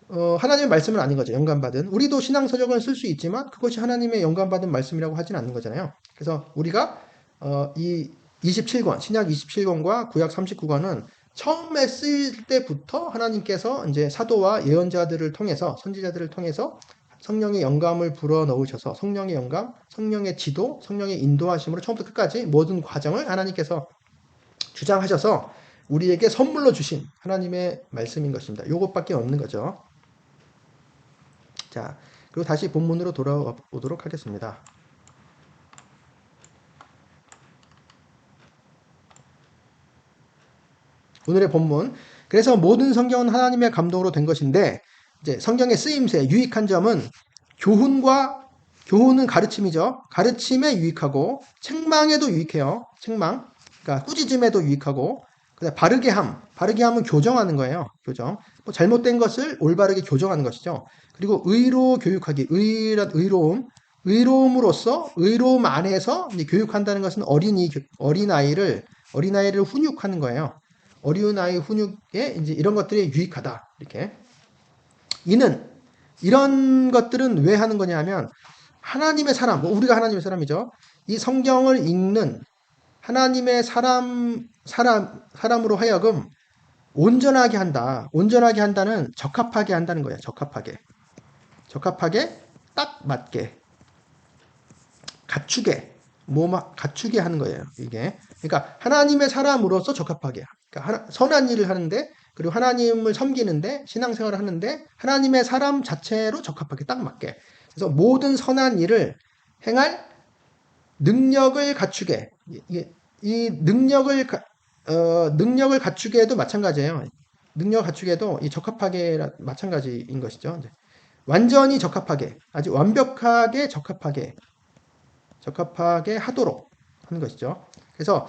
하나님의 말씀은 아닌 거죠. 영감받은. 우리도 신앙서적을 쓸 수 있지만 그것이 하나님의 영감받은 말씀이라고 하진 않는 거잖아요. 그래서 우리가 이 27권, 신약 27권과 구약 39권은 처음에 쓸 때부터 하나님께서 이제 사도와 예언자들을 통해서 선지자들을 통해서 성령의 영감을 불어 넣으셔서 성령의 영감, 성령의 지도, 성령의 인도하심으로 처음부터 끝까지 모든 과정을 하나님께서 주장하셔서 우리에게 선물로 주신 하나님의 말씀인 것입니다. 이것밖에 없는 거죠. 자, 그리고 다시 본문으로 돌아와 보도록 하겠습니다. 오늘의 본문. 그래서 모든 성경은 하나님의 감동으로 된 것인데, 이제 성경의 쓰임새, 유익한 점은 교훈은 가르침이죠. 가르침에 유익하고, 책망에도 유익해요. 책망. 그러니까 꾸짖음에도 유익하고, 바르게 함은 교정하는 거예요. 교정. 뭐 잘못된 것을 올바르게 교정하는 것이죠. 그리고 의로 교육하기, 의로움으로써 의로움 안에서 교육한다는 것은 어린아이를 훈육하는 거예요. 어리운 아이 훈육에 이제 이런 것들이 유익하다. 이렇게. 이는 이런 것들은 왜 하는 거냐면 하나님의 사람, 우리가 하나님의 사람이죠. 이 성경을 읽는 하나님의 사람으로 하여금 온전하게 한다. 온전하게 한다는 적합하게 한다는 거예요. 적합하게. 적합하게 딱 맞게. 갖추게 하는 거예요. 이게. 그러니까 하나님의 사람으로서 적합하게. 그러니까 선한 일을 하는데 그리고 하나님을 섬기는데 신앙생활을 하는데 하나님의 사람 자체로 적합하게 딱 맞게. 그래서 모든 선한 일을 행할 능력을 갖추게. 이 능력을 갖추게도 마찬가지예요. 능력을 갖추게도 이 적합하게 마찬가지인 것이죠. 완전히 적합하게, 아주 완벽하게 적합하게 하도록 하는 것이죠. 그래서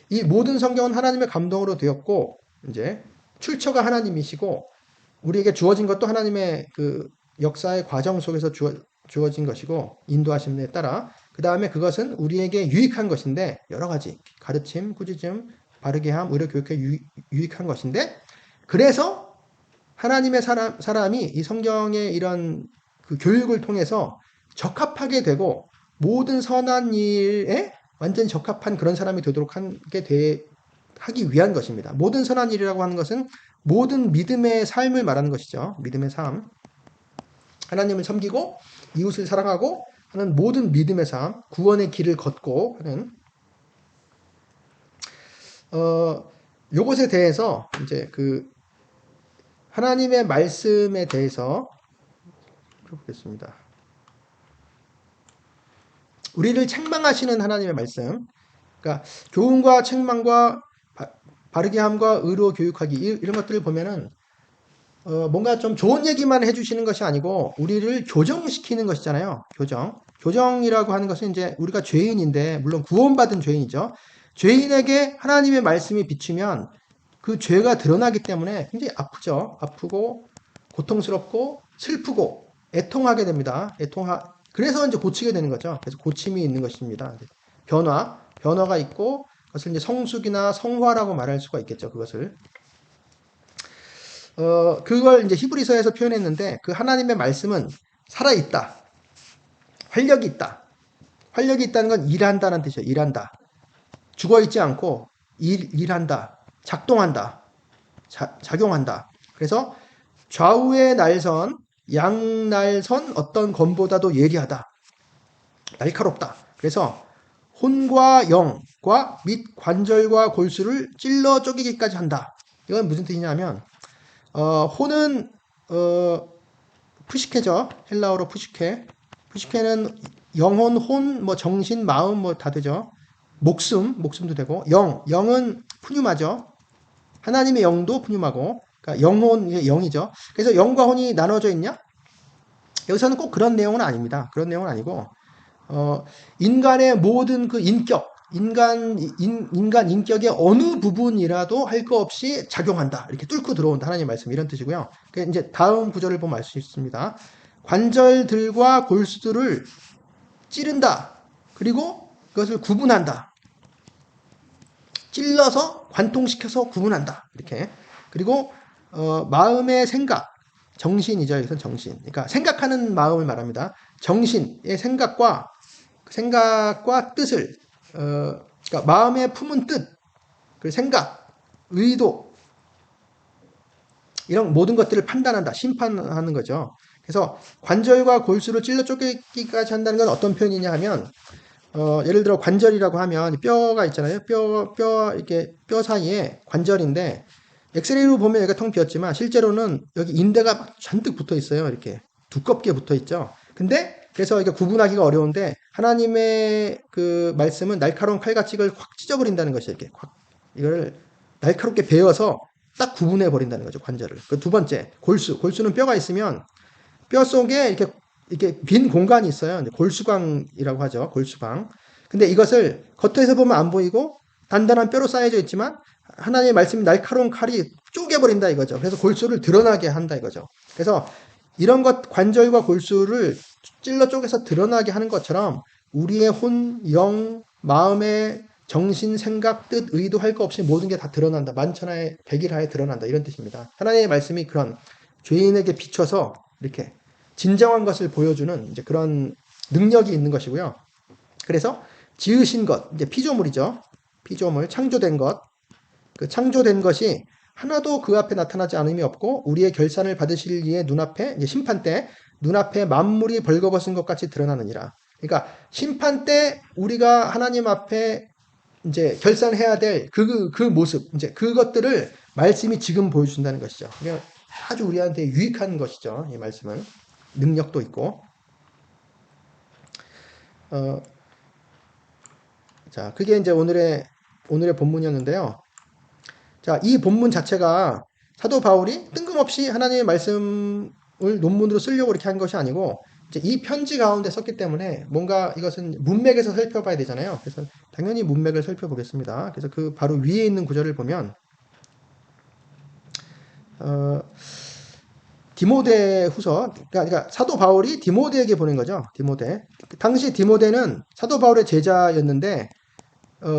이 모든 성경은 하나님의 감동으로 되었고, 이제 출처가 하나님이시고, 우리에게 주어진 것도 하나님의 그 역사의 과정 속에서 주어진 것이고, 인도하심에 따라, 그 다음에 그것은 우리에게 유익한 것인데, 여러 가지, 가르침, 꾸짖음, 바르게 함, 의료 교육에 유익한 것인데, 그래서 하나님의 사람이 이 성경의 이런 그 교육을 통해서 적합하게 되고, 모든 선한 일에 완전히 적합한 그런 사람이 되도록 하기 위한 것입니다. 모든 선한 일이라고 하는 것은 모든 믿음의 삶을 말하는 것이죠. 믿음의 삶. 하나님을 섬기고 이웃을 사랑하고 하는 모든 믿음의 삶, 구원의 길을 걷고 하는 요것에 대해서 이제 그 하나님의 말씀에 대해서 보겠습니다. 우리를 책망하시는 하나님의 말씀. 그러니까 교훈과 책망과 바르게 함과 의로 교육하기 이런 것들을 보면은 뭔가 좀 좋은 얘기만 해주시는 것이 아니고 우리를 교정시키는 것이잖아요. 교정이라고 하는 것은 이제 우리가 죄인인데 물론 구원받은 죄인이죠. 죄인에게 하나님의 말씀이 비추면 그 죄가 드러나기 때문에 굉장히 아프죠. 아프고 고통스럽고 슬프고 애통하게 됩니다. 그래서 이제 고치게 되는 거죠. 그래서 고침이 있는 것입니다. 변화가 있고 그것을 이제 성숙이나 성화라고 말할 수가 있겠죠. 그걸 이제 히브리서에서 표현했는데 그 하나님의 말씀은 살아있다. 활력이 있다. 활력이 있다는 건 일한다는 뜻이에요. 일한다. 죽어있지 않고 일한다. 작동한다. 작용한다. 그래서 좌우의 날선, 양날선 어떤 검보다도 예리하다. 날카롭다. 그래서 혼과 영과 및 관절과 골수를 찔러 쪼개기까지 한다. 이건 무슨 뜻이냐면 혼은 푸시케죠. 헬라어로 푸시케. 푸시케는 영혼, 혼, 뭐 정신, 마음 뭐 다 되죠. 목숨도 되고 영은 푸뉴마죠. 하나님의 영도 푸뉴마고 그러니까 영이죠. 그래서 영과 혼이 나눠져 있냐? 여기서는 꼭 그런 내용은 아닙니다. 그런 내용은 아니고 인간의 모든 그 인간 인격의 어느 부분이라도 할 거 없이 작용한다. 이렇게 뚫고 들어온다. 하나님 말씀 이런 뜻이고요. 이제 다음 구절을 보면 알 수 있습니다. 관절들과 골수들을 찌른다. 그리고 그것을 구분한다. 찔러서 관통시켜서 구분한다. 이렇게. 그리고 마음의 생각, 정신이죠. 여기서는 정신. 그러니까 생각하는 마음을 말합니다. 정신의 생각과 뜻을 그러니까 마음에 품은 뜻, 그 생각, 의도 이런 모든 것들을 판단한다, 심판하는 거죠. 그래서 관절과 골수를 찔러 쪼개기까지 한다는 건 어떤 표현이냐 하면 예를 들어 관절이라고 하면 뼈가 있잖아요. 이렇게 뼈 사이에 관절인데 엑스레이로 보면 여기가 텅 비었지만 실제로는 여기 인대가 잔뜩 붙어 있어요. 이렇게 두껍게 붙어 있죠. 근데 그래서 이게 구분하기가 어려운데 하나님의 그 말씀은 날카로운 칼같이 이걸 확 찢어버린다는 것이 이렇게 이걸 날카롭게 베어서 딱 구분해 버린다는 거죠. 관절을. 그 두 번째 골수는 뼈가 있으면 뼈 속에 이렇게 빈 공간이 있어요. 골수광이라고 하죠. 골수광. 근데 이것을 겉에서 보면 안 보이고 단단한 뼈로 쌓여져 있지만 하나님의 말씀이 날카로운 칼이 쪼개버린다 이거죠. 그래서 골수를 드러나게 한다 이거죠. 그래서 이런 관절과 골수를 찔러 쪼개서 드러나게 하는 것처럼 우리의 혼, 영, 마음의 정신, 생각, 뜻, 의도 할 거 없이 모든 게 다 드러난다. 만천하에 백일하에 드러난다. 이런 뜻입니다. 하나님의 말씀이 그런 죄인에게 비춰서 이렇게 진정한 것을 보여주는 이제 그런 능력이 있는 것이고요. 그래서 지으신 것, 이제 피조물이죠. 피조물, 창조된 것. 그 창조된 것이 하나도 그 앞에 나타나지 않음이 없고 우리의 결산을 받으실 이의 눈앞에 이제 심판 때 눈앞에 만물이 벌거벗은 것 같이 드러나느니라. 그러니까 심판 때 우리가 하나님 앞에 이제 결산해야 될 그 모습, 이제 그것들을 말씀이 지금 보여준다는 것이죠. 그러니까 아주 우리한테 유익한 것이죠. 이 말씀은 능력도 있고. 자, 그게 이제 오늘의 본문이었는데요. 자, 이 본문 자체가 사도 바울이 뜬금없이 하나님의 말씀을 논문으로 쓰려고 이렇게 한 것이 아니고 이제 이 편지 가운데 썼기 때문에 뭔가 이것은 문맥에서 살펴봐야 되잖아요. 그래서 당연히 문맥을 살펴보겠습니다. 그래서 그 바로 위에 있는 구절을 보면 디모데후서, 그러니까 사도 바울이 디모데에게 보낸 거죠. 디모데. 당시 디모데는 사도 바울의 제자였는데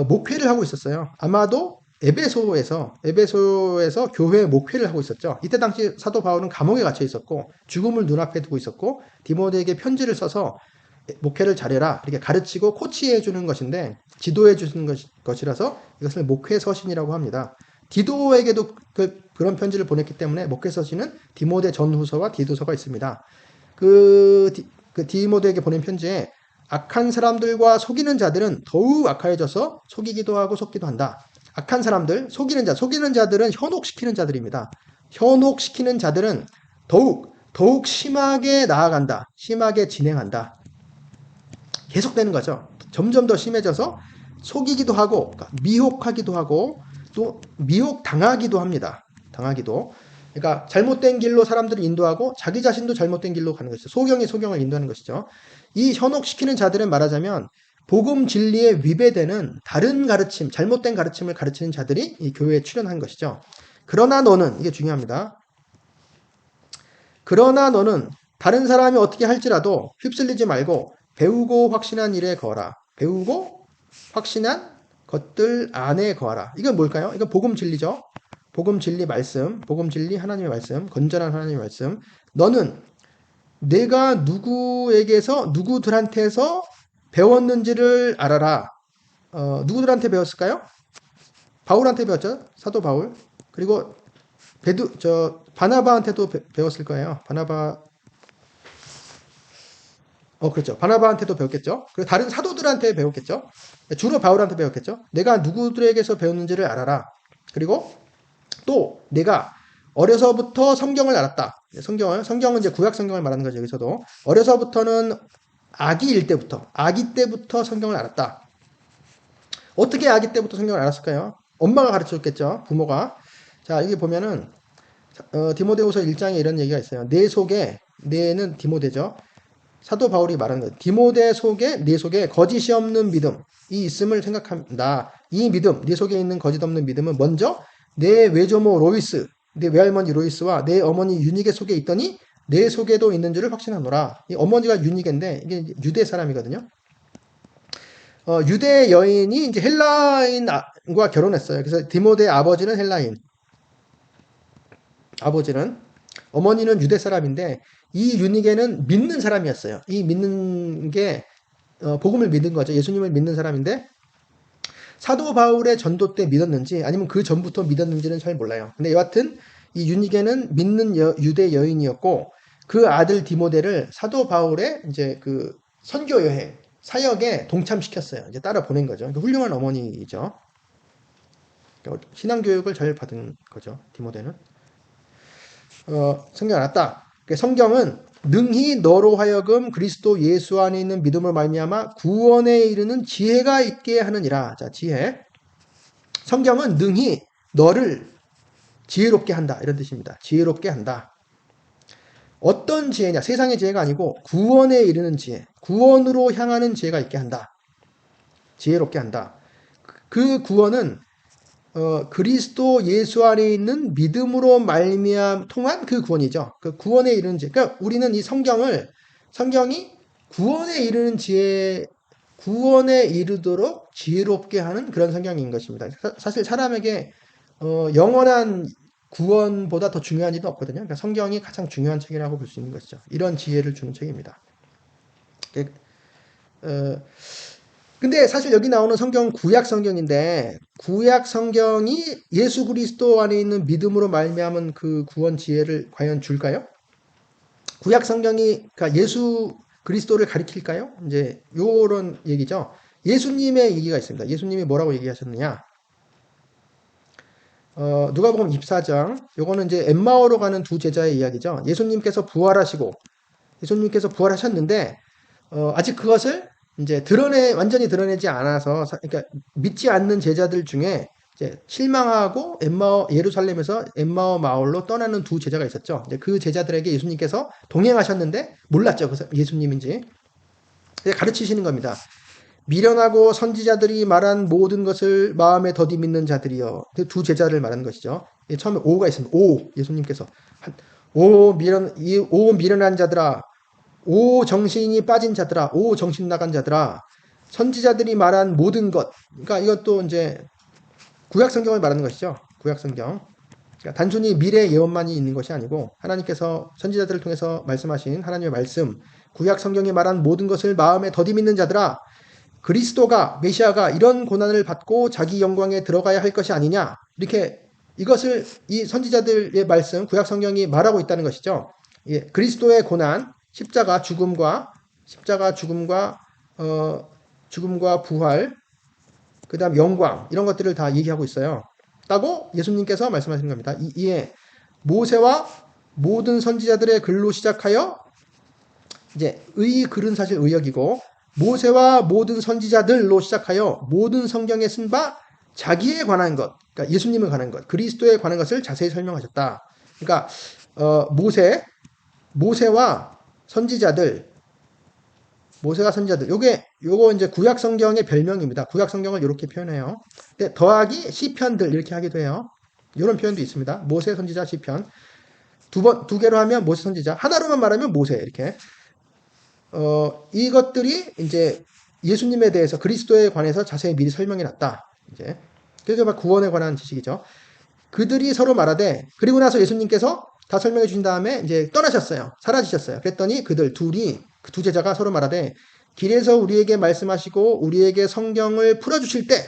목회를 하고 있었어요. 아마도 에베소에서 교회 목회를 하고 있었죠. 이때 당시 사도 바울은 감옥에 갇혀 있었고 죽음을 눈앞에 두고 있었고 디모데에게 편지를 써서 목회를 잘해라 이렇게 가르치고 코치해 주는 것인데 지도해 주는 것이라서 이것을 목회 서신이라고 합니다. 디도에게도 그런 편지를 보냈기 때문에 목회 서신은 디모데 전후서와 디도서가 있습니다. 그 디모데에게 보낸 편지에 악한 사람들과 속이는 자들은 더욱 악하여져서 속이기도 하고 속기도 한다. 악한 사람들, 속이는 자들은 현혹시키는 자들입니다. 현혹시키는 자들은 더욱 심하게 나아간다. 심하게 진행한다. 계속되는 거죠. 점점 더 심해져서 속이기도 하고 미혹하기도 하고 또 미혹당하기도 합니다. 당하기도. 그러니까 잘못된 길로 사람들을 인도하고 자기 자신도 잘못된 길로 가는 것이죠. 소경이 소경을 인도하는 것이죠. 이 현혹시키는 자들은 말하자면 복음 진리에 위배되는 다른 가르침, 잘못된 가르침을 가르치는 자들이 이 교회에 출연한 것이죠. 그러나 너는, 이게 중요합니다. 그러나 너는 다른 사람이 어떻게 할지라도 휩쓸리지 말고 배우고 확신한 일에 거하라. 배우고 확신한 것들 안에 거하라. 이건 뭘까요? 이건 복음 진리죠. 복음 진리 말씀, 복음 진리 하나님의 말씀, 건전한 하나님의 말씀. 너는 내가 누구들한테서 배웠는지를 알아라. 누구들한테 배웠을까요? 바울한테 배웠죠. 사도 바울. 그리고 바나바한테도 배웠을 거예요. 그렇죠. 바나바한테도 배웠겠죠. 그리고 다른 사도들한테 배웠겠죠. 주로 바울한테 배웠겠죠. 내가 누구들에게서 배웠는지를 알아라. 그리고 또 내가 어려서부터 성경을 알았다. 성경은 이제 구약 성경을 말하는 거죠. 여기서도 어려서부터는 아기 때부터 성경을 알았다. 어떻게 아기 때부터 성경을 알았을까요? 엄마가 가르쳐줬겠죠. 부모가. 자, 여기 보면은 디모데후서 1장에 이런 얘기가 있어요. 내는 디모데죠. 사도 바울이 말하는 거예요. 디모데 속에 내 속에 거짓이 없는 믿음이 있음을 생각한다. 이 믿음, 네 속에 있는 거짓 없는 믿음은 먼저 내 외조모 로이스, 내 외할머니 로이스와 내 어머니 유니게 속에 있더니 내 속에도 있는 줄을 확신하노라. 이 어머니가 유니게인데 이게 유대 사람이거든요. 유대 여인이 이제 헬라인과 결혼했어요. 그래서 디모데의 아버지는 헬라인, 어머니는 유대 사람인데 이 유니게는 믿는 사람이었어요. 이 믿는 게 복음을 믿는 거죠. 예수님을 믿는 사람인데 사도 바울의 전도 때 믿었는지 아니면 그 전부터 믿었는지는 잘 몰라요. 근데 여하튼 이 유니게는 믿는 유대 여인이었고 그 아들 디모데를 사도 바울의 이제 그 선교 여행 사역에 동참시켰어요. 이제 따라 보낸 거죠. 그러니까 훌륭한 어머니이죠. 그러니까 신앙 교육을 잘 받은 거죠. 디모데는. 성경 알았다. 성경은 능히 너로 하여금 그리스도 예수 안에 있는 믿음을 말미암아 구원에 이르는 지혜가 있게 하느니라. 자, 지혜. 성경은 능히 너를 지혜롭게 한다. 이런 뜻입니다. 지혜롭게 한다. 어떤 지혜냐? 세상의 지혜가 아니고 구원에 이르는 지혜. 구원으로 향하는 지혜가 있게 한다. 지혜롭게 한다. 그 구원은 그리스도 예수 안에 있는 믿음으로 말미암 통한 그 구원이죠. 그 구원에 이르는 지혜. 그러니까 우리는 이 성경이 구원에 이르는 지혜를 구원에 이르도록 지혜롭게 하는 그런 성경인 것입니다. 사실 사람에게 영원한 구원보다 더 중요한 일은 없거든요. 그러니까 성경이 가장 중요한 책이라고 볼 수 있는 것이죠. 이런 지혜를 주는 책입니다. 어, 근데 사실 여기 나오는 성경은 구약 성경인데 구약 성경이 예수 그리스도 안에 있는 믿음으로 말미암은 그 구원 지혜를 과연 줄까요? 구약 성경이 그러니까 예수 그리스도를 가리킬까요? 이제 요런 얘기죠. 예수님의 얘기가 있습니다. 예수님이 뭐라고 얘기하셨느냐? 누가복음 24장. 요거는 이제 엠마오로 가는 두 제자의 이야기죠. 예수님께서 부활하셨는데 아직 그것을 이제 완전히 드러내지 않아서 그러니까 믿지 않는 제자들 중에 이제 실망하고 예루살렘에서 엠마오 마을로 떠나는 두 제자가 있었죠. 이제 그 제자들에게 예수님께서 동행하셨는데 몰랐죠. 그 예수님인지. 가르치시는 겁니다. 미련하고 선지자들이 말한 모든 것을 마음에 더디 믿는 자들이여. 두 제자를 말하는 것이죠. 처음에 오가 있습니다. 예수님께서 오 미련한 자들아, 오 정신이 빠진 자들아, 오 정신 나간 자들아, 선지자들이 말한 모든 것. 그러니까 이것도 이제 구약 성경을 말하는 것이죠. 구약 성경. 그러니까 단순히 미래 예언만이 있는 것이 아니고 하나님께서 선지자들을 통해서 말씀하신 하나님의 말씀, 구약 성경이 말한 모든 것을 마음에 더디 믿는 자들아, 그리스도가 메시아가 이런 고난을 받고 자기 영광에 들어가야 할 것이 아니냐. 이렇게 이것을 이 선지자들의 말씀, 구약 성경이 말하고 있다는 것이죠. 예, 그리스도의 고난, 십자가 죽음과 죽음과 부활, 그다음 영광 이런 것들을 다 얘기하고 있어요. 라고 예수님께서 말씀하시는 겁니다. 이에 모세와 모든 선지자들의 글로 시작하여 이제 의 글은 사실 의역이고 모세와 모든 선지자들로 시작하여 모든 성경에 쓴 바 자기에 관한 것, 그러니까 예수님에 관한 것, 그리스도에 관한 것을 자세히 설명하셨다. 그러니까 모세와 선지자들, 요거 이제 구약 성경의 별명입니다. 구약 성경을 이렇게 표현해요. 근데 더하기 시편들 이렇게 하기도 해요. 이런 표현도 있습니다. 모세 선지자 시편. 두 개로 하면 모세 선지자, 하나로만 말하면 모세 이렇게. 이것들이 이제 예수님에 대해서 그리스도에 관해서 자세히 미리 설명해 놨다. 이제 그래서 막 구원에 관한 지식이죠. 그들이 서로 말하되 그리고 나서 예수님께서 다 설명해 주신 다음에 이제 떠나셨어요. 사라지셨어요. 그랬더니 그들 둘이 그 두 제자가 서로 말하되 길에서 우리에게 말씀하시고 우리에게 성경을 풀어 주실 때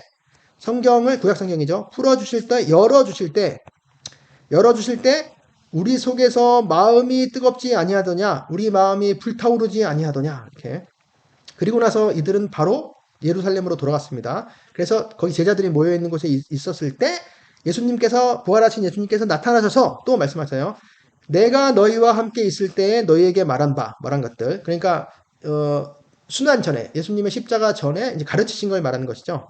성경을 구약 성경이죠. 풀어 주실 때 열어 주실 때 우리 속에서 마음이 뜨겁지 아니하더냐? 우리 마음이 불타오르지 아니하더냐? 이렇게. 그리고 나서 이들은 바로 예루살렘으로 돌아갔습니다. 그래서 거기 제자들이 모여 있는 곳에 있었을 때 부활하신 예수님께서 나타나셔서 또 말씀하세요. 내가 너희와 함께 있을 때에 너희에게 말한 것들. 그러니까 순환 전에 예수님의 십자가 전에 이제 가르치신 걸 말하는 것이죠.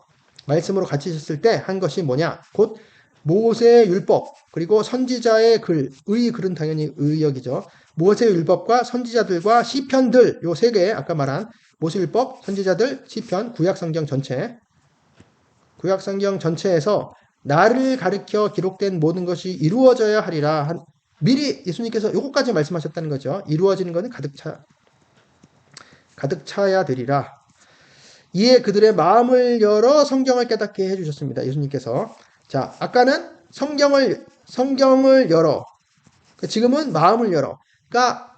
말씀으로 가르치셨을 때 한 것이 뭐냐? 곧 모세의 율법 그리고 선지자의 의 글은 당연히 의역이죠. 모세의 율법과 선지자들과 시편들 요 세 개 아까 말한 모세율법, 선지자들, 시편, 구약성경 전체에서 나를 가리켜 기록된 모든 것이 이루어져야 하리라. 미리 예수님께서 요것까지 말씀하셨다는 거죠. 이루어지는 것은 가득 차야 되리라. 이에 그들의 마음을 열어 성경을 깨닫게 해주셨습니다. 예수님께서. 자, 아까는 성경을 열어. 지금은 마음을 열어. 그러니까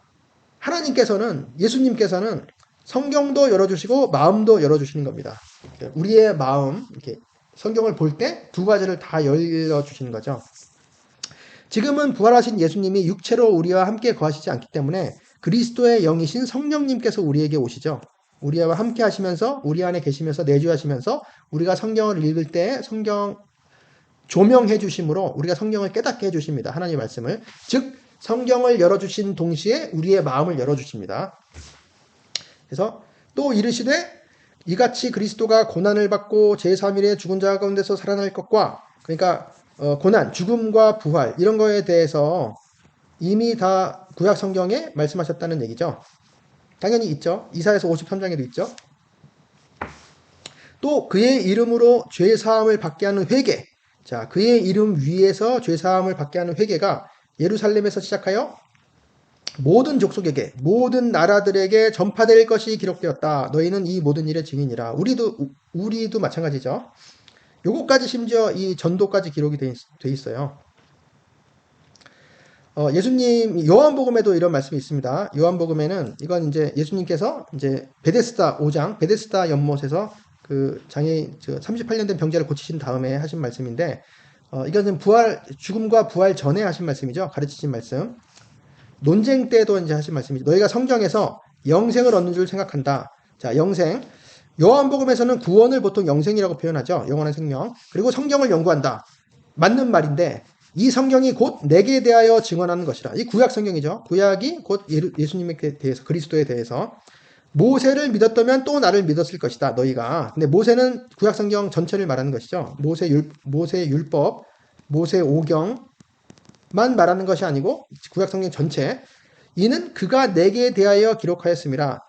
예수님께서는 성경도 열어주시고 마음도 열어주시는 겁니다. 우리의 마음, 이렇게 성경을 볼 때 두 가지를 다 열어주시는 거죠. 지금은 부활하신 예수님이 육체로 우리와 함께 거하시지 않기 때문에 그리스도의 영이신 성령님께서 우리에게 오시죠. 우리와 함께 하시면서 우리 안에 계시면서 내주하시면서 우리가 성경을 읽을 때 성경 조명해 주심으로 우리가 성경을 깨닫게 해 주십니다. 하나님의 말씀을. 즉 성경을 열어주신 동시에 우리의 마음을 열어주십니다. 그래서 또 이르시되 이같이 그리스도가 고난을 받고 제3일에 죽은 자 가운데서 살아날 것과 그러니까 고난, 죽음과 부활 이런 거에 대해서 이미 다 구약 성경에 말씀하셨다는 얘기죠. 당연히 있죠. 이사야서 53장에도 있죠. 또 그의 이름으로 죄 사함을 받게 하는 회개. 자, 그의 이름 위에서 죄 사함을 받게 하는 회개가 예루살렘에서 시작하여 모든 족속에게 모든 나라들에게 전파될 것이 기록되었다. 너희는 이 모든 일의 증인이라. 우리도 마찬가지죠. 요거까지 심지어 이 전도까지 기록이 돼 있어요. 예수님 요한복음에도 이런 말씀이 있습니다. 요한복음에는 이건 이제 예수님께서 이제 베데스다 5장 베데스다 연못에서 그 장애인 38년 된 병자를 고치신 다음에 하신 말씀인데 이거는 죽음과 부활 전에 하신 말씀이죠. 가르치신 말씀. 논쟁 때도 이제 하신 말씀이죠. 너희가 성경에서 영생을 얻는 줄 생각한다. 자, 영생. 요한복음에서는 구원을 보통 영생이라고 표현하죠. 영원한 생명. 그리고 성경을 연구한다. 맞는 말인데 이 성경이 곧 내게 대하여 증언하는 것이라. 이 구약 성경이죠. 구약이 곧 예수님에 대해서 그리스도에 대해서 모세를 믿었다면 또 나를 믿었을 것이다. 너희가. 근데 모세는 구약 성경 전체를 말하는 것이죠. 모세 율법, 모세 오경만 말하는 것이 아니고 구약 성경 전체. 이는 그가 내게 대하여 기록하였음이라.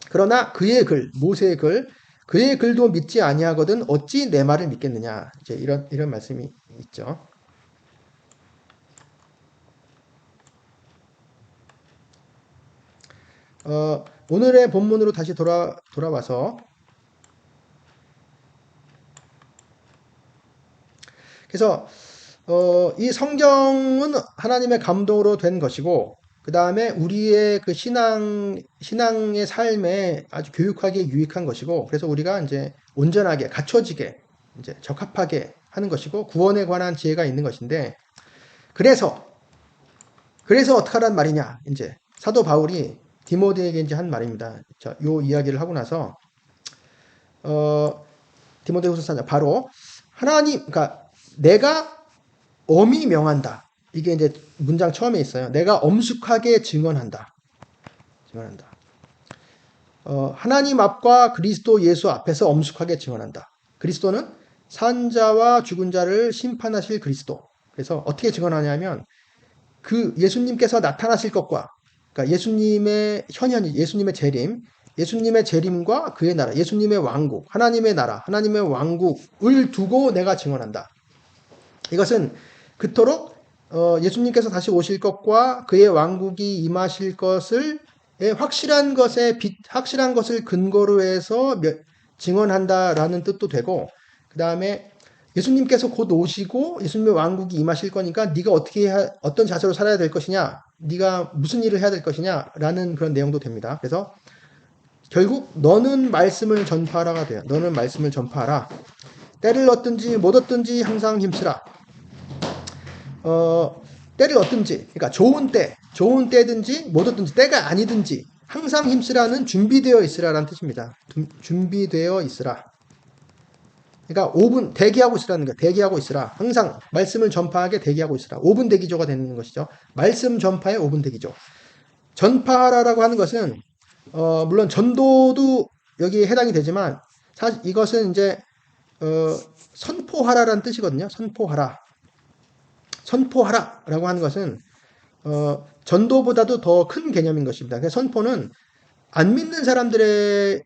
그러나 그의 글, 모세의 글, 그의 글도 믿지 아니하거든 어찌 내 말을 믿겠느냐. 이제 이런 말씀이 있죠. 오늘의 본문으로 다시 돌아와서 그래서 이 성경은 하나님의 감동으로 된 것이고 그 다음에 우리의 그 신앙의 삶에 아주 교육하기에 유익한 것이고 그래서 우리가 이제 온전하게 갖춰지게 이제 적합하게 하는 것이고 구원에 관한 지혜가 있는 것인데 그래서 어떻게 하란 말이냐 이제 사도 바울이 디모데에게 이제 한 말입니다. 자, 요 이야기를 하고 나서 디모데후서 4장 바로 하나님 그러니까 내가 엄히 명한다. 이게 이제 문장 처음에 있어요. 내가 엄숙하게 증언한다. 하나님 앞과 그리스도 예수 앞에서 엄숙하게 증언한다. 그리스도는 산자와 죽은 자를 심판하실 그리스도. 그래서 어떻게 증언하냐면 그 예수님께서 나타나실 것과 그러니까 예수님의 현현이 예수님의 재림, 예수님의 재림과 그의 나라, 예수님의 왕국, 하나님의 나라, 하나님의 왕국을 두고 내가 증언한다. 이것은 그토록 예수님께서 다시 오실 것과 그의 왕국이 임하실 것을 확실한 것을 근거로 해서 증언한다라는 뜻도 되고 그 다음에 예수님께서 곧 오시고 예수님의 왕국이 임하실 거니까 네가 어떤 자세로 살아야 될 것이냐 네가 무슨 일을 해야 될 것이냐라는 그런 내용도 됩니다. 그래서 결국 너는 말씀을 전파하라가 돼요. 너는 말씀을 전파하라. 때를 얻든지 못 얻든지 항상 힘쓰라. 때를 얻든지, 그러니까 좋은 때든지 못 얻든지 때가 아니든지 항상 힘쓰라는 준비되어 있으라라는 뜻입니다. 준비되어 있으라. 그러니까 5분 대기하고 있으라는 거예요. 대기하고 있으라. 항상 말씀을 전파하게 대기하고 있으라. 5분 대기조가 되는 것이죠. 말씀 전파에 5분 대기조. 전파하라라고 하는 것은 물론 전도도 여기에 해당이 되지만 사실 이것은 이제 선포하라라는 뜻이거든요. 선포하라라고 하는 것은 전도보다도 더 큰 개념인 것입니다. 그래서 선포는 안 믿는 사람들의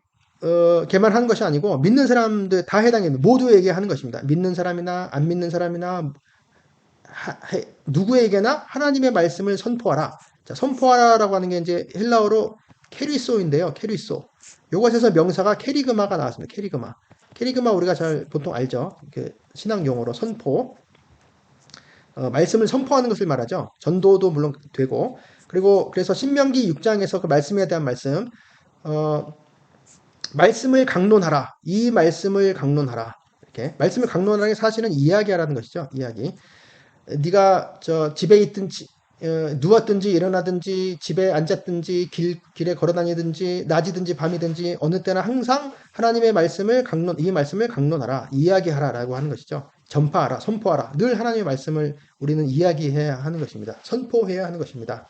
개만 하는 것이 아니고 믿는 사람들 다 해당입니다. 모두에게 하는 것입니다. 믿는 사람이나 안 믿는 사람이나 누구에게나 하나님의 말씀을 선포하라. 자, 선포하라라고 하는 게 이제 헬라어로 캐리소인데요. 캐리소. 요것에서 명사가 캐리그마가 나왔습니다. 캐리그마 우리가 잘 보통 알죠. 그 신앙 용어로 선포. 말씀을 선포하는 것을 말하죠. 전도도 물론 되고 그리고 그래서 신명기 6장에서 그 말씀에 대한 말씀 말씀을 강론하라. 이 말씀을 강론하라. 이렇게 말씀을 강론하는 게 사실은 이야기하라는 것이죠. 이야기. 네가 집에 있든지 누웠든지 일어나든지 집에 앉았든지 길에 걸어다니든지 낮이든지 밤이든지 어느 때나 항상 하나님의 말씀을 이 말씀을 강론하라. 이야기하라라고 하는 것이죠. 전파하라, 선포하라. 늘 하나님의 말씀을 우리는 이야기해야 하는 것입니다. 선포해야 하는 것입니다.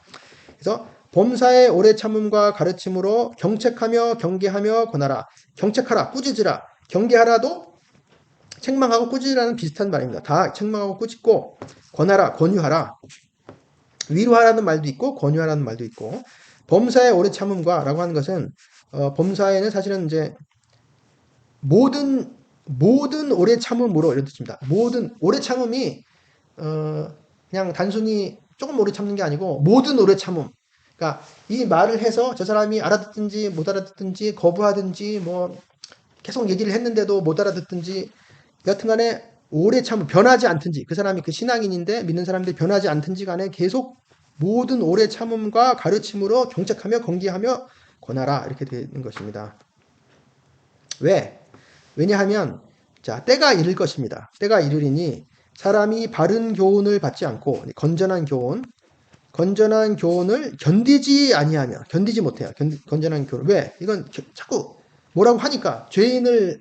그래서 범사의 오래 참음과 가르침으로 경책하며 경계하며 권하라. 경책하라, 꾸짖으라. 경계하라도 책망하고 꾸짖으라는 비슷한 말입니다. 다 책망하고 꾸짖고 권하라, 권유하라. 위로하라는 말도 있고 권유하라는 말도 있고 범사의 오래 참음과라고 하는 것은 범사에는 사실은 이제 모든 오래 참음으로 이런 뜻입니다. 모든 오래 참음이 그냥 단순히 조금 오래 참는 게 아니고 모든 오래 참음. 그러니까 이 말을 해서 저 사람이 알아듣든지 못 알아듣든지 거부하든지 뭐 계속 얘기를 했는데도 못 알아듣든지 여튼간에 오래 참 변하지 않든지 그 사람이 그 신앙인인데 믿는 사람들이 변하지 않든지 간에 계속 모든 오래 참음과 가르침으로 경책하며 건기하며 권하라 이렇게 되는 것입니다. 왜? 왜냐하면 자 때가 이를 것입니다. 때가 이르리니 사람이 바른 교훈을 받지 않고 건전한 교훈을 견디지 못해요. 건전한 교훈. 왜? 이건 자꾸 뭐라고 하니까 죄인을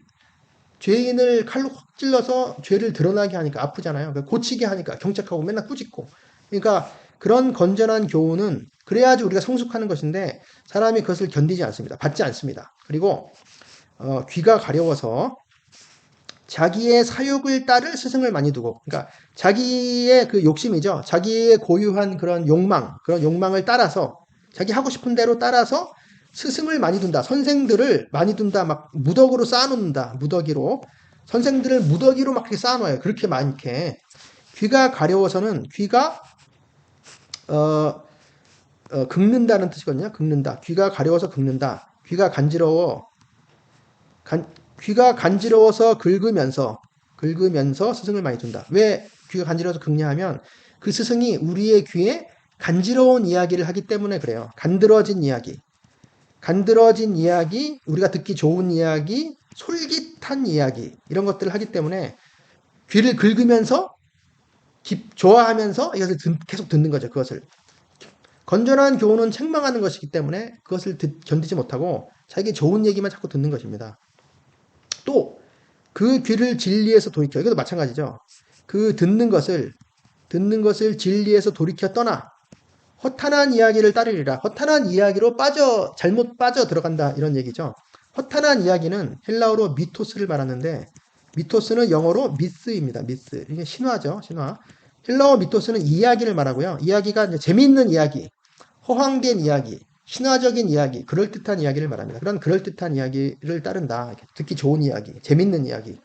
칼로 확 찔러서 죄를 드러나게 하니까 아프잖아요. 고치게 하니까 경책하고 맨날 꾸짖고. 그러니까 그런 건전한 교훈은 그래야지 우리가 성숙하는 것인데 사람이 그것을 견디지 않습니다. 받지 않습니다. 그리고 귀가 가려워서 자기의 사욕을 따를 스승을 많이 두고, 그러니까 자기의 그 욕심이죠. 자기의 고유한 그런 욕망을 따라서 자기 하고 싶은 대로 따라서 스승을 많이 둔다. 선생들을 많이 둔다. 막 무더기로 쌓아놓는다. 무더기로. 선생들을 무더기로 막 이렇게 쌓아놔요. 그렇게 많게. 귀가 가려워서는 귀가 긁는다는 뜻이거든요. 긁는다. 귀가 가려워서 긁는다. 귀가 간지러워서 긁으면서 스승을 많이 둔다. 왜 귀가 간지러워서 긁냐 하면 그 스승이 우리의 귀에 간지러운 이야기를 하기 때문에 그래요. 간드러진 이야기, 우리가 듣기 좋은 이야기, 솔깃한 이야기 이런 것들을 하기 때문에 귀를 긁으면서 좋아하면서 이것을 계속 듣는 거죠. 그것을. 건전한 교훈은 책망하는 것이기 때문에 그것을 견디지 못하고 자기 좋은 얘기만 자꾸 듣는 것입니다. 또 그 귀를 진리에서 돌이켜. 이것도 마찬가지죠. 그 듣는 것을 진리에서 돌이켜 떠나 허탄한 이야기를 따르리라. 허탄한 이야기로 잘못 빠져 들어간다. 이런 얘기죠. 허탄한 이야기는 헬라어로 미토스를 말하는데 미토스는 영어로 미스입니다. 미스. 이게 신화죠. 신화. 헬라어 미토스는 이야기를 말하고요. 이야기가 이제 재미있는 이야기, 허황된 이야기, 신화적인 이야기, 그럴듯한 이야기를 말합니다. 그런 그럴듯한 이야기를 따른다. 듣기 좋은 이야기, 재밌는 이야기.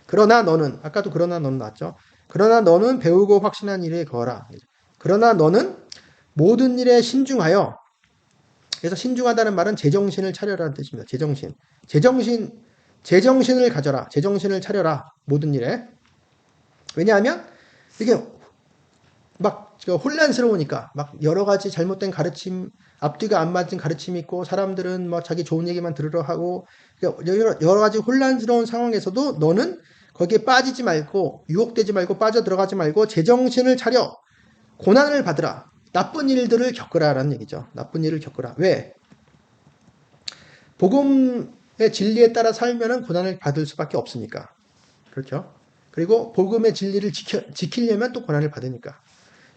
그러나 너는, 아까도 그러나 너는 나왔죠. 그러나 너는 배우고 확신한 일에 거하라. 그러나 너는 모든 일에 신중하여, 그래서 신중하다는 말은 제정신을 차려라는 뜻입니다. 제정신을 가져라. 제정신을 차려라. 모든 일에. 왜냐하면 이게 막 혼란스러우니까 막 여러 가지 잘못된 가르침, 앞뒤가 안 맞은 가르침이 있고 사람들은 막 자기 좋은 얘기만 들으려 하고 여러 가지 혼란스러운 상황에서도 너는 거기에 빠지지 말고 유혹되지 말고 빠져 들어가지 말고 제정신을 차려 고난을 받으라. 나쁜 일들을 겪으라라는 얘기죠. 나쁜 일을 겪으라. 왜? 복음의 진리에 따라 살면은 고난을 받을 수밖에 없으니까. 그렇죠? 그리고 복음의 진리를 지키려면 또 고난을 받으니까.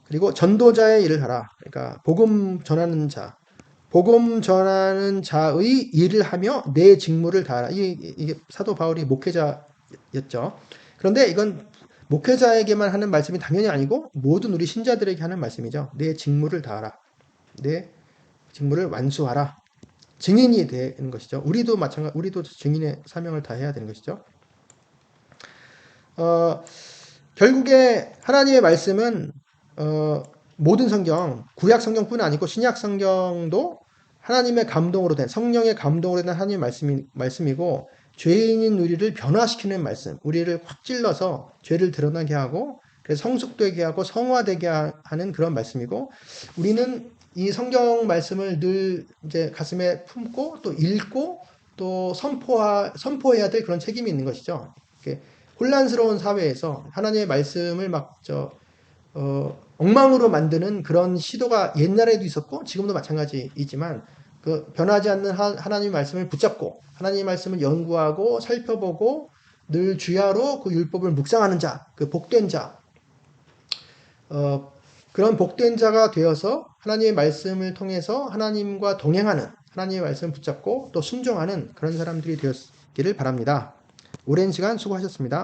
그리고 전도자의 일을 하라. 그러니까 복음 전하는 자의 일을 하며 내 직무를 다하라. 이게 사도 바울이 목회자였죠. 그런데 이건 목회자에게만 하는 말씀이 당연히 아니고 모든 우리 신자들에게 하는 말씀이죠. 내 직무를 다하라. 내 직무를 완수하라. 증인이 되는 것이죠. 우리도 증인의 사명을 다해야 되는 것이죠. 결국에 하나님의 말씀은 모든 성경, 구약 성경뿐 아니고 신약 성경도 하나님의 감동으로 된, 성령의 감동으로 된 하나님의 말씀이고, 죄인인 우리를 변화시키는 말씀, 우리를 확 찔러서 죄를 드러나게 하고, 그래서 성숙되게 하고 성화되게 하는 그런 말씀이고, 우리는 이 성경 말씀을 늘 이제 가슴에 품고, 또 읽고, 또 선포해야 될 그런 책임이 있는 것이죠. 혼란스러운 사회에서 하나님의 말씀을 엉망으로 만드는 그런 시도가 옛날에도 있었고 지금도 마찬가지이지만 그 변하지 않는 하나님의 말씀을 붙잡고 하나님의 말씀을 연구하고 살펴보고 늘 주야로 그 율법을 묵상하는 자, 그 복된 자, 그런 복된 자가 되어서 하나님의 말씀을 통해서 하나님과 동행하는 하나님의 말씀을 붙잡고 또 순종하는 그런 사람들이 되었기를 바랍니다. 오랜 시간 수고하셨습니다.